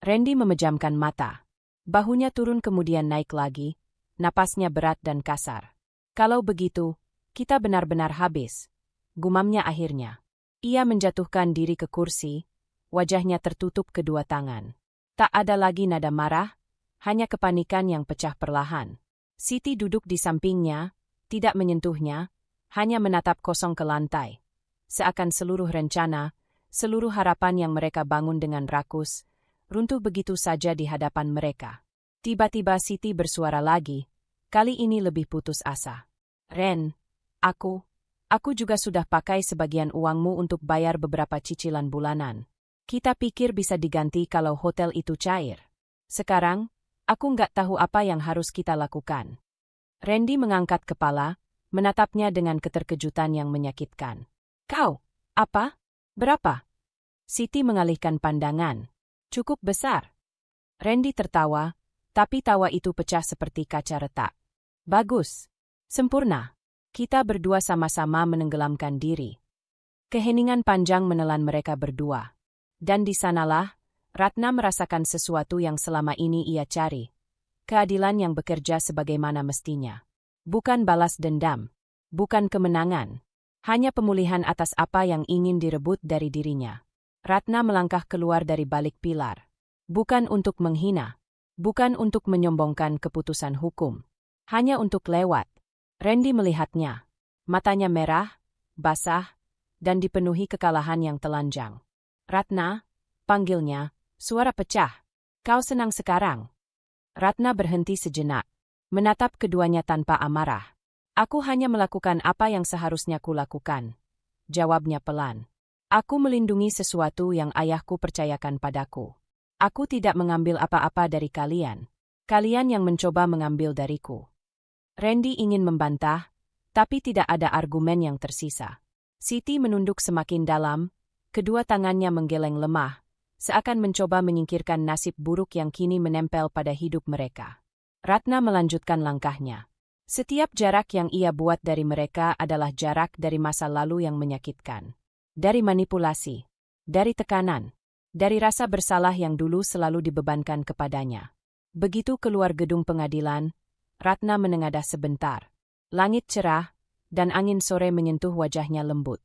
Randy memejamkan mata. Bahunya turun kemudian naik lagi, napasnya berat dan kasar. Kalau begitu, kita benar-benar habis. Gumamnya akhirnya. Ia menjatuhkan diri ke kursi, wajahnya tertutup kedua tangan. Tak ada lagi nada marah, hanya kepanikan yang pecah perlahan. Siti duduk di sampingnya, tidak menyentuhnya, hanya menatap kosong ke lantai. Seakan seluruh rencana, seluruh harapan yang mereka bangun dengan rakus, runtuh begitu saja di hadapan mereka. Tiba-tiba Siti bersuara lagi, kali ini lebih putus asa. Ren, aku juga sudah pakai sebagian uangmu untuk bayar beberapa cicilan bulanan. Kita pikir bisa diganti kalau hotel itu cair. Sekarang, aku nggak tahu apa yang harus kita lakukan. Randy mengangkat kepala, menatapnya dengan keterkejutan yang menyakitkan. Kau, apa? Berapa? Siti mengalihkan pandangan. Cukup besar. Randy tertawa, tapi tawa itu pecah seperti kaca retak. Bagus. Sempurna. Kita berdua sama-sama menenggelamkan diri. Keheningan panjang menelan mereka berdua. Dan di sanalah, Ratna merasakan sesuatu yang selama ini ia cari. Keadilan yang bekerja sebagaimana mestinya. Bukan balas dendam. Bukan kemenangan. Hanya pemulihan atas apa yang ingin direbut dari dirinya. Ratna melangkah keluar dari balik pilar. Bukan untuk menghina. Bukan untuk menyombongkan keputusan hukum. Hanya untuk lewat. Randy melihatnya. Matanya merah, basah, dan dipenuhi kekalahan yang telanjang. Ratna, panggilnya, suara pecah. Kau senang sekarang? Ratna berhenti sejenak, menatap keduanya tanpa amarah. Aku hanya melakukan apa yang seharusnya kulakukan. Jawabnya pelan. Aku melindungi sesuatu yang ayahku percayakan padaku. Aku tidak mengambil apa-apa dari kalian. Kalian yang mencoba mengambil dariku. Randy ingin membantah, tapi tidak ada argumen yang tersisa. Siti menunduk semakin dalam, kedua tangannya menggeleng lemah, seakan mencoba menyingkirkan nasib buruk yang kini menempel pada hidup mereka. Ratna melanjutkan langkahnya. Setiap jarak yang ia buat dari mereka adalah jarak dari masa lalu yang menyakitkan. Dari manipulasi, dari tekanan, dari rasa bersalah yang dulu selalu dibebankan kepadanya. Begitu keluar gedung pengadilan, Ratna menengadah sebentar. Langit cerah, dan angin sore menyentuh wajahnya lembut.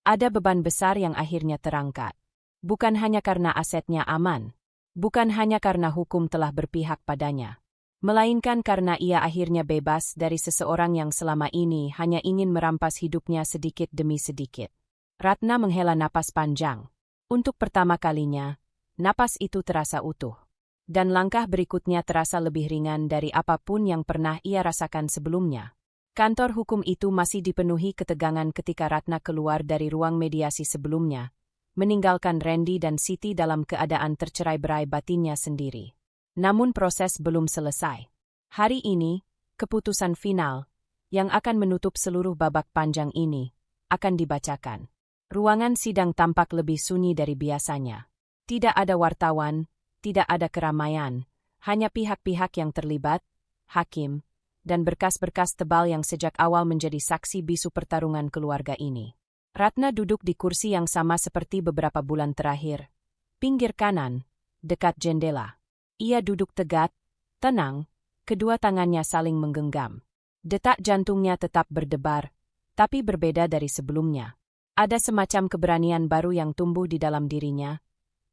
Ada beban besar yang akhirnya terangkat. Bukan hanya karena asetnya aman, bukan hanya karena hukum telah berpihak padanya, melainkan karena ia akhirnya bebas dari seseorang yang selama ini hanya ingin merampas hidupnya sedikit demi sedikit. Ratna menghela napas panjang. Untuk pertama kalinya, napas itu terasa utuh. Dan langkah berikutnya terasa lebih ringan dari apapun yang pernah ia rasakan sebelumnya. Kantor hukum itu masih dipenuhi ketegangan ketika Ratna keluar dari ruang mediasi sebelumnya, meninggalkan Randy dan Siti dalam keadaan tercerai-berai batinnya sendiri. Namun proses belum selesai. Hari ini, keputusan final, yang akan menutup seluruh babak panjang ini, akan dibacakan. Ruangan sidang tampak lebih sunyi dari biasanya. Tidak ada wartawan, tidak ada keramaian, hanya pihak-pihak yang terlibat, hakim, dan berkas-berkas tebal yang sejak awal menjadi saksi bisu pertarungan keluarga ini. Ratna duduk di kursi yang sama seperti beberapa bulan terakhir. Pinggir kanan, dekat jendela. Ia duduk tegak, tenang, kedua tangannya saling menggenggam. Detak jantungnya tetap berdebar, tapi berbeda dari sebelumnya. Ada semacam keberanian baru yang tumbuh di dalam dirinya,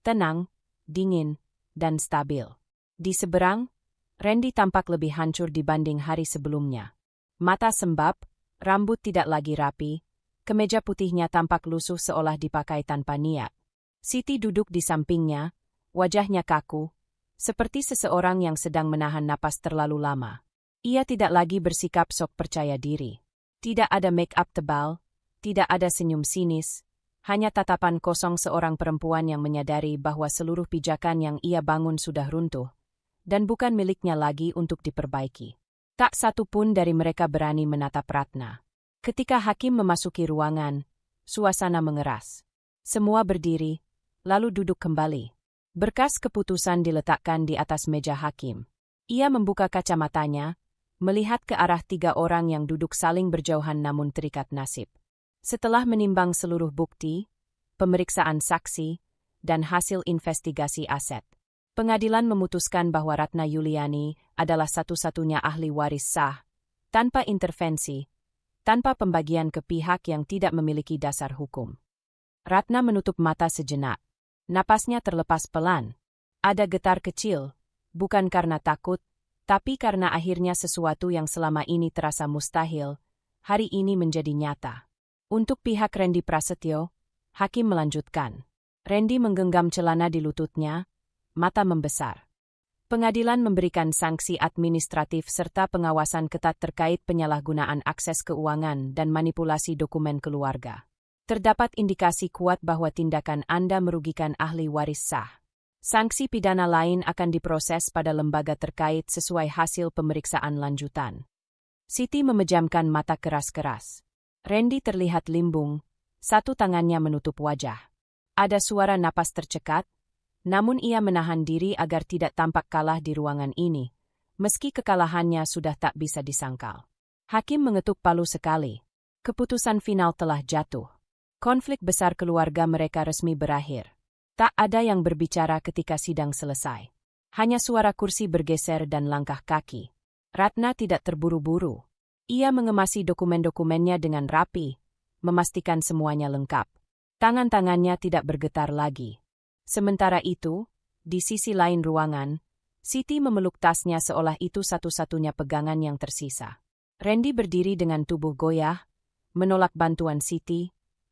tenang, dingin, dan stabil. Di seberang, Randy tampak lebih hancur dibanding hari sebelumnya. Mata sembab, rambut tidak lagi rapi, kemeja putihnya tampak lusuh seolah dipakai tanpa niat. Siti duduk di sampingnya, wajahnya kaku, seperti seseorang yang sedang menahan napas terlalu lama. Ia tidak lagi bersikap sok percaya diri. Tidak ada make-up tebal, tidak ada senyum sinis, hanya tatapan kosong seorang perempuan yang menyadari bahwa seluruh pijakan yang ia bangun sudah runtuh, dan bukan miliknya lagi untuk diperbaiki. Tak satu pun dari mereka berani menatap Ratna. Ketika hakim memasuki ruangan, suasana mengeras. Semua berdiri, lalu duduk kembali. Berkas keputusan diletakkan di atas meja hakim. Ia membuka kacamatanya, melihat ke arah 3 orang yang duduk saling berjauhan namun terikat nasib. Setelah menimbang seluruh bukti, pemeriksaan saksi, dan hasil investigasi aset, pengadilan memutuskan bahwa Ratna Yuliani adalah satu-satunya ahli waris sah, tanpa intervensi, tanpa pembagian ke pihak yang tidak memiliki dasar hukum. Ratna menutup mata sejenak. Napasnya terlepas pelan. Ada getar kecil, bukan karena takut, tapi karena akhirnya sesuatu yang selama ini terasa mustahil, hari ini menjadi nyata. Untuk pihak Randy Prasetyo, hakim melanjutkan. Randy menggenggam celana di lututnya, mata membesar. Pengadilan memberikan sanksi administratif serta pengawasan ketat terkait penyalahgunaan akses keuangan dan manipulasi dokumen keluarga. Terdapat indikasi kuat bahwa tindakan Anda merugikan ahli waris sah. Sanksi pidana lain akan diproses pada lembaga terkait sesuai hasil pemeriksaan lanjutan. Siti memejamkan mata keras-keras. Randy terlihat limbung, satu tangannya menutup wajah. Ada suara napas tercekat, namun ia menahan diri agar tidak tampak kalah di ruangan ini, meski kekalahannya sudah tak bisa disangkal. Hakim mengetuk palu sekali. Keputusan final telah jatuh. Konflik besar keluarga mereka resmi berakhir. Tak ada yang berbicara ketika sidang selesai. Hanya suara kursi bergeser dan langkah kaki. Ratna tidak terburu-buru. Ia mengemasi dokumen-dokumennya dengan rapi, memastikan semuanya lengkap. Tangan-tangannya tidak bergetar lagi. Sementara itu, di sisi lain ruangan, Siti memeluk tasnya seolah itu satu-satunya pegangan yang tersisa. Randy berdiri dengan tubuh goyah, menolak bantuan Siti,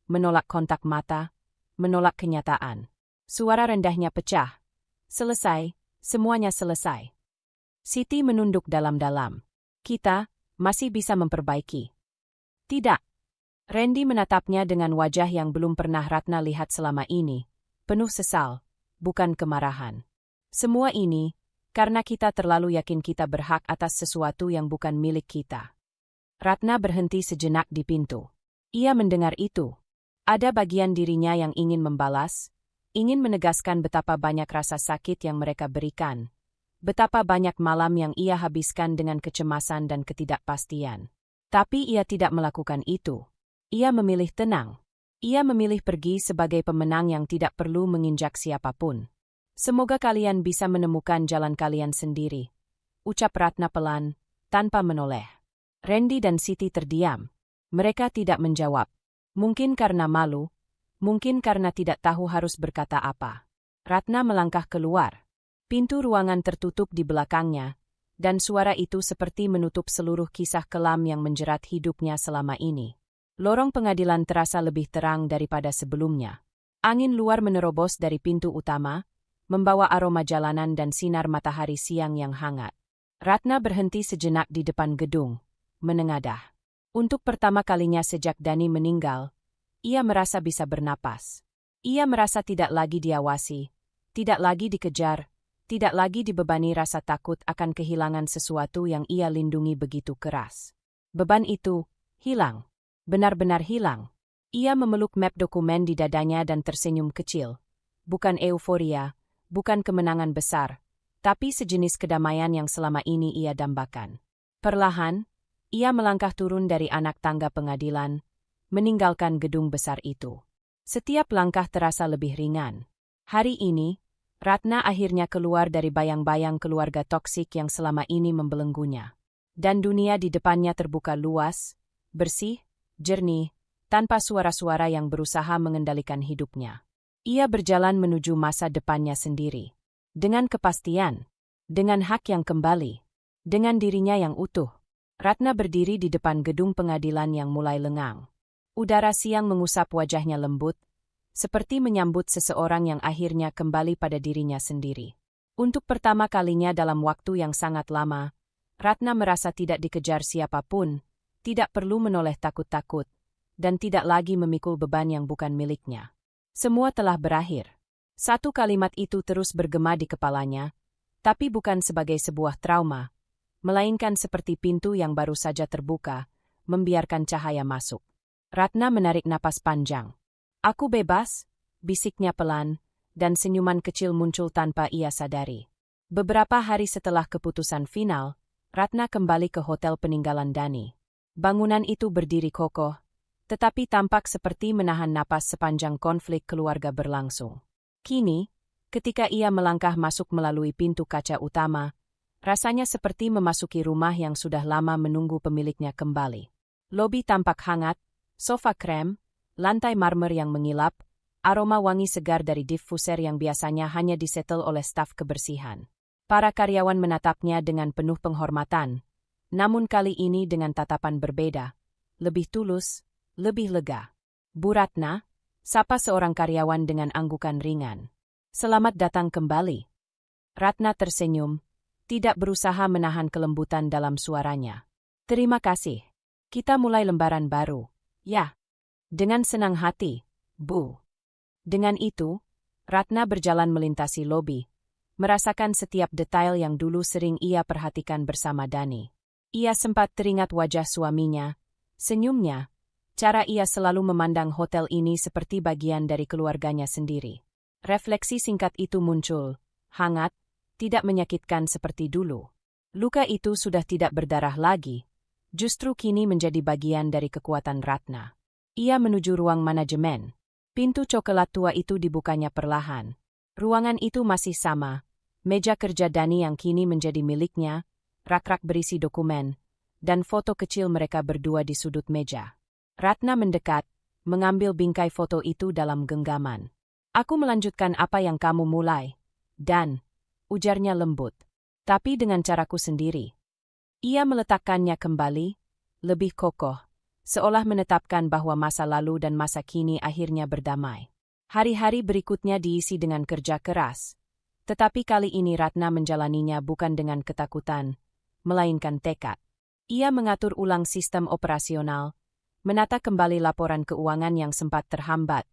menolak kontak mata, menolak kenyataan. Suara rendahnya pecah. Selesai, semuanya selesai. Siti menunduk dalam-dalam. Kita masih bisa memperbaiki. Tidak. Randy menatapnya dengan wajah yang belum pernah Ratna lihat selama ini, penuh sesal, bukan kemarahan. Semua ini, karena kita terlalu yakin kita berhak atas sesuatu yang bukan milik kita. Ratna berhenti sejenak di pintu. Ia mendengar itu. Ada bagian dirinya yang ingin membalas, ingin menegaskan betapa banyak rasa sakit yang mereka berikan, betapa banyak malam yang ia habiskan dengan kecemasan dan ketidakpastian. Tapi ia tidak melakukan itu. Ia memilih tenang. Ia memilih pergi sebagai pemenang yang tidak perlu menginjak siapapun. Semoga kalian bisa menemukan jalan kalian sendiri, ucap Ratna pelan, tanpa menoleh. Randy dan Siti terdiam. Mereka tidak menjawab. Mungkin karena malu, mungkin karena tidak tahu harus berkata apa. Ratna melangkah keluar. Pintu ruangan tertutup di belakangnya, dan suara itu seperti menutup seluruh kisah kelam yang menjerat hidupnya selama ini. Lorong pengadilan terasa lebih terang daripada sebelumnya. Angin luar menerobos dari pintu utama, membawa aroma jalanan dan sinar matahari siang yang hangat. Ratna berhenti sejenak di depan gedung, menengadah. Untuk pertama kalinya sejak Dani meninggal, ia merasa bisa bernapas. Ia merasa tidak lagi diawasi, tidak lagi dikejar, tidak lagi dibebani rasa takut akan kehilangan sesuatu yang ia lindungi begitu keras. Beban itu hilang, benar-benar hilang. Ia memeluk map dokumen di dadanya dan tersenyum kecil. Bukan euforia, bukan kemenangan besar, tapi sejenis kedamaian yang selama ini ia dambakan. Perlahan, ia melangkah turun dari anak tangga pengadilan, meninggalkan gedung besar itu. Setiap langkah terasa lebih ringan. Hari ini, Ratna akhirnya keluar dari bayang-bayang keluarga toksik yang selama ini membelenggunya. Dan dunia di depannya terbuka luas, bersih, jernih, tanpa suara-suara yang berusaha mengendalikan hidupnya. Ia berjalan menuju masa depannya sendiri. Dengan kepastian, dengan hak yang kembali, dengan dirinya yang utuh. Ratna berdiri di depan gedung pengadilan yang mulai lengang. Udara siang mengusap wajahnya lembut, seperti menyambut seseorang yang akhirnya kembali pada dirinya sendiri. Untuk pertama kalinya dalam waktu yang sangat lama, Ratna merasa tidak dikejar siapapun, tidak perlu menoleh takut-takut, dan tidak lagi memikul beban yang bukan miliknya. Semua telah berakhir. Satu kalimat itu terus bergema di kepalanya, tapi bukan sebagai sebuah trauma, melainkan seperti pintu yang baru saja terbuka, membiarkan cahaya masuk. Ratna menarik napas panjang. "Aku bebas," bisiknya pelan, dan senyuman kecil muncul tanpa ia sadari. Beberapa hari setelah keputusan final, Ratna kembali ke hotel peninggalan Dani. Bangunan itu berdiri kokoh, tetapi tampak seperti menahan napas sepanjang konflik keluarga berlangsung. Kini, ketika ia melangkah masuk melalui pintu kaca utama, rasanya seperti memasuki rumah yang sudah lama menunggu pemiliknya kembali. Lobi tampak hangat, sofa krem, lantai marmer yang mengilap, aroma wangi segar dari diffuser yang biasanya hanya disetel oleh staf kebersihan. Para karyawan menatapnya dengan penuh penghormatan, namun kali ini dengan tatapan berbeda, lebih tulus, lebih lega. "Bu Ratna," sapa seorang karyawan dengan anggukan ringan. "Selamat datang kembali." Ratna tersenyum, tidak berusaha menahan kelembutan dalam suaranya. "Terima kasih. Kita mulai lembaran baru." "Ya." "Dengan senang hati, Bu." Dengan itu, Ratna berjalan melintasi lobi, merasakan setiap detail yang dulu sering ia perhatikan bersama Dani. Ia sempat teringat wajah suaminya, senyumnya, cara ia selalu memandang hotel ini seperti bagian dari keluarganya sendiri. Refleksi singkat itu muncul, hangat, tidak menyakitkan seperti dulu. Luka itu sudah tidak berdarah lagi, justru kini menjadi bagian dari kekuatan Ratna. Ia menuju ruang manajemen. Pintu coklat tua itu dibukanya perlahan. Ruangan itu masih sama, meja kerja Dani yang kini menjadi miliknya, rak-rak berisi dokumen, dan foto kecil mereka berdua di sudut meja. Ratna mendekat, mengambil bingkai foto itu dalam genggaman. "Aku melanjutkan apa yang kamu mulai, Dan," ujarnya lembut, "tapi dengan caraku sendiri." Ia meletakkannya kembali, lebih kokoh, seolah menetapkan bahwa masa lalu dan masa kini akhirnya berdamai. Hari-hari berikutnya diisi dengan kerja keras, tetapi kali ini Ratna menjalaninya bukan dengan ketakutan, melainkan tekad. Ia mengatur ulang sistem operasional, menata kembali laporan keuangan yang sempat terhambat,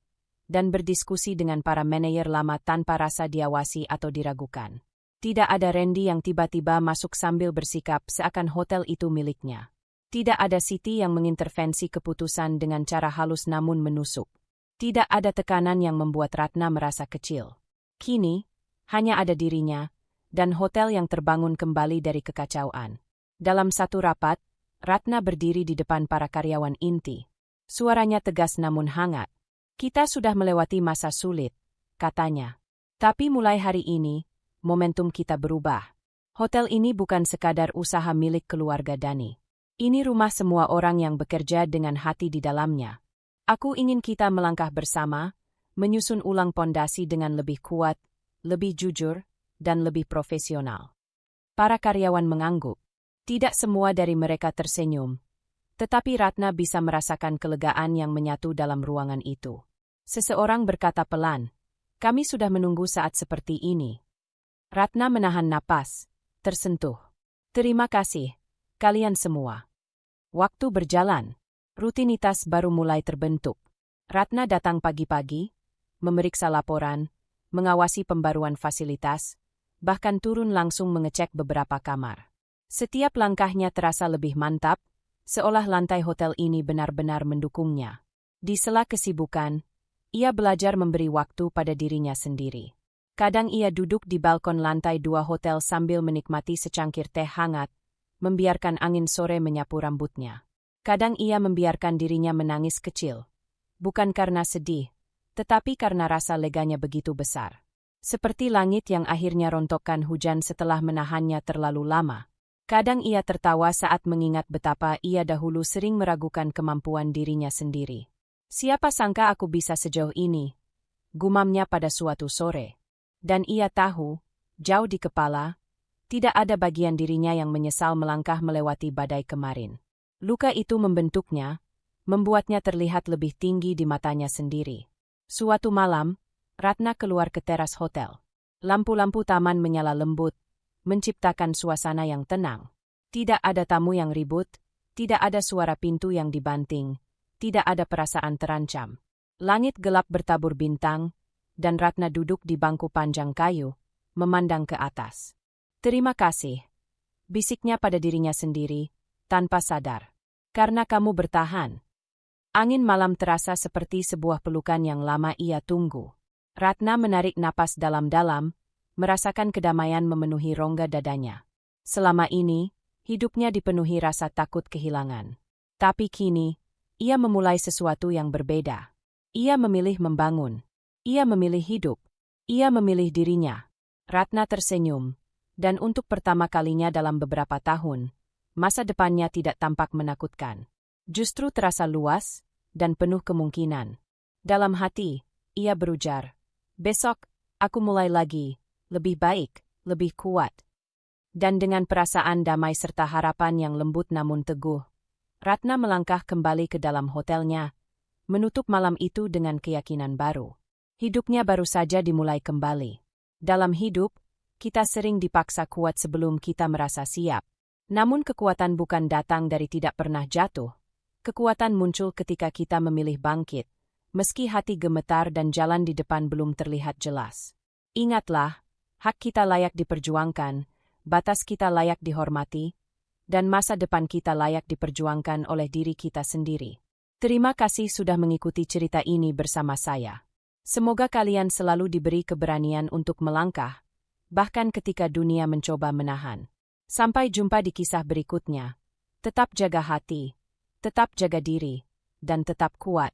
dan berdiskusi dengan para manajer lama tanpa rasa diawasi atau diragukan. Tidak ada Randy yang tiba-tiba masuk sambil bersikap seakan hotel itu miliknya. Tidak ada Siti yang mengintervensi keputusan dengan cara halus namun menusuk. Tidak ada tekanan yang membuat Ratna merasa kecil. Kini, hanya ada dirinya, dan hotel yang terbangun kembali dari kekacauan. Dalam satu rapat, Ratna berdiri di depan para karyawan inti. Suaranya tegas namun hangat. "Kita sudah melewati masa sulit," katanya. "Tapi mulai hari ini, momentum kita berubah. Hotel ini bukan sekadar usaha milik keluarga Dani. Ini rumah semua orang yang bekerja dengan hati di dalamnya. Aku ingin kita melangkah bersama, menyusun ulang pondasi dengan lebih kuat, lebih jujur, dan lebih profesional." Para karyawan mengangguk. Tidak semua dari mereka tersenyum, tetapi Ratna bisa merasakan kelegaan yang menyatu dalam ruangan itu. Seseorang berkata pelan, "Kami sudah menunggu saat seperti ini." Ratna menahan napas, tersentuh. "Terima kasih, kalian semua." Waktu berjalan, rutinitas baru mulai terbentuk. Ratna datang pagi-pagi, memeriksa laporan, mengawasi pembaruan fasilitas, bahkan turun langsung mengecek beberapa kamar. Setiap langkahnya terasa lebih mantap, seolah lantai hotel ini benar-benar mendukungnya. Di sela kesibukan, ia belajar memberi waktu pada dirinya sendiri. Kadang ia duduk di balkon lantai 2 hotel sambil menikmati secangkir teh hangat, membiarkan angin sore menyapu rambutnya. Kadang ia membiarkan dirinya menangis kecil. Bukan karena sedih, tetapi karena rasa leganya begitu besar. Seperti langit yang akhirnya rontokkan hujan setelah menahannya terlalu lama. Kadang ia tertawa saat mengingat betapa ia dahulu sering meragukan kemampuan dirinya sendiri. Siapa sangka aku bisa sejauh ini? Gumamnya pada suatu sore. Dan ia tahu, jauh di kepala, tidak ada bagian dirinya yang menyesal melangkah melewati badai kemarin. Luka itu membentuknya, membuatnya terlihat lebih tinggi di matanya sendiri. Suatu malam, Ratna keluar ke teras hotel. Lampu-lampu taman menyala lembut, menciptakan suasana yang tenang. Tidak ada tamu yang ribut, tidak ada suara pintu yang dibanting, tidak ada perasaan terancam. Langit gelap bertabur bintang, dan Ratna duduk di bangku panjang kayu, memandang ke atas. "Terima kasih," bisiknya pada dirinya sendiri, tanpa sadar. "Karena kamu bertahan." Angin malam terasa seperti sebuah pelukan yang lama ia tunggu. Ratna menarik napas dalam-dalam, merasakan kedamaian memenuhi rongga dadanya. Selama ini, hidupnya dipenuhi rasa takut kehilangan. Tapi kini, ia memulai sesuatu yang berbeda. Ia memilih membangun. Ia memilih hidup. Ia memilih dirinya. Ratna tersenyum, dan untuk pertama kalinya dalam beberapa tahun, masa depannya tidak tampak menakutkan. Justru terasa luas dan penuh kemungkinan. Dalam hati, ia berujar, "Besok, aku mulai lagi, lebih baik, lebih kuat." Dan dengan perasaan damai serta harapan yang lembut namun teguh, Ratna melangkah kembali ke dalam hotelnya, menutup malam itu dengan keyakinan baru. Hidupnya baru saja dimulai kembali. Dalam hidup, kita sering dipaksa kuat sebelum kita merasa siap. Namun kekuatan bukan datang dari tidak pernah jatuh. Kekuatan muncul ketika kita memilih bangkit, meski hati gemetar dan jalan di depan belum terlihat jelas. Ingatlah, hak kita layak diperjuangkan, batas kita layak dihormati, dan masa depan kita layak diperjuangkan oleh diri kita sendiri. Terima kasih sudah mengikuti cerita ini bersama saya. Semoga kalian selalu diberi keberanian untuk melangkah, bahkan ketika dunia mencoba menahan. Sampai jumpa di kisah berikutnya. Tetap jaga hati, tetap jaga diri, dan tetap kuat.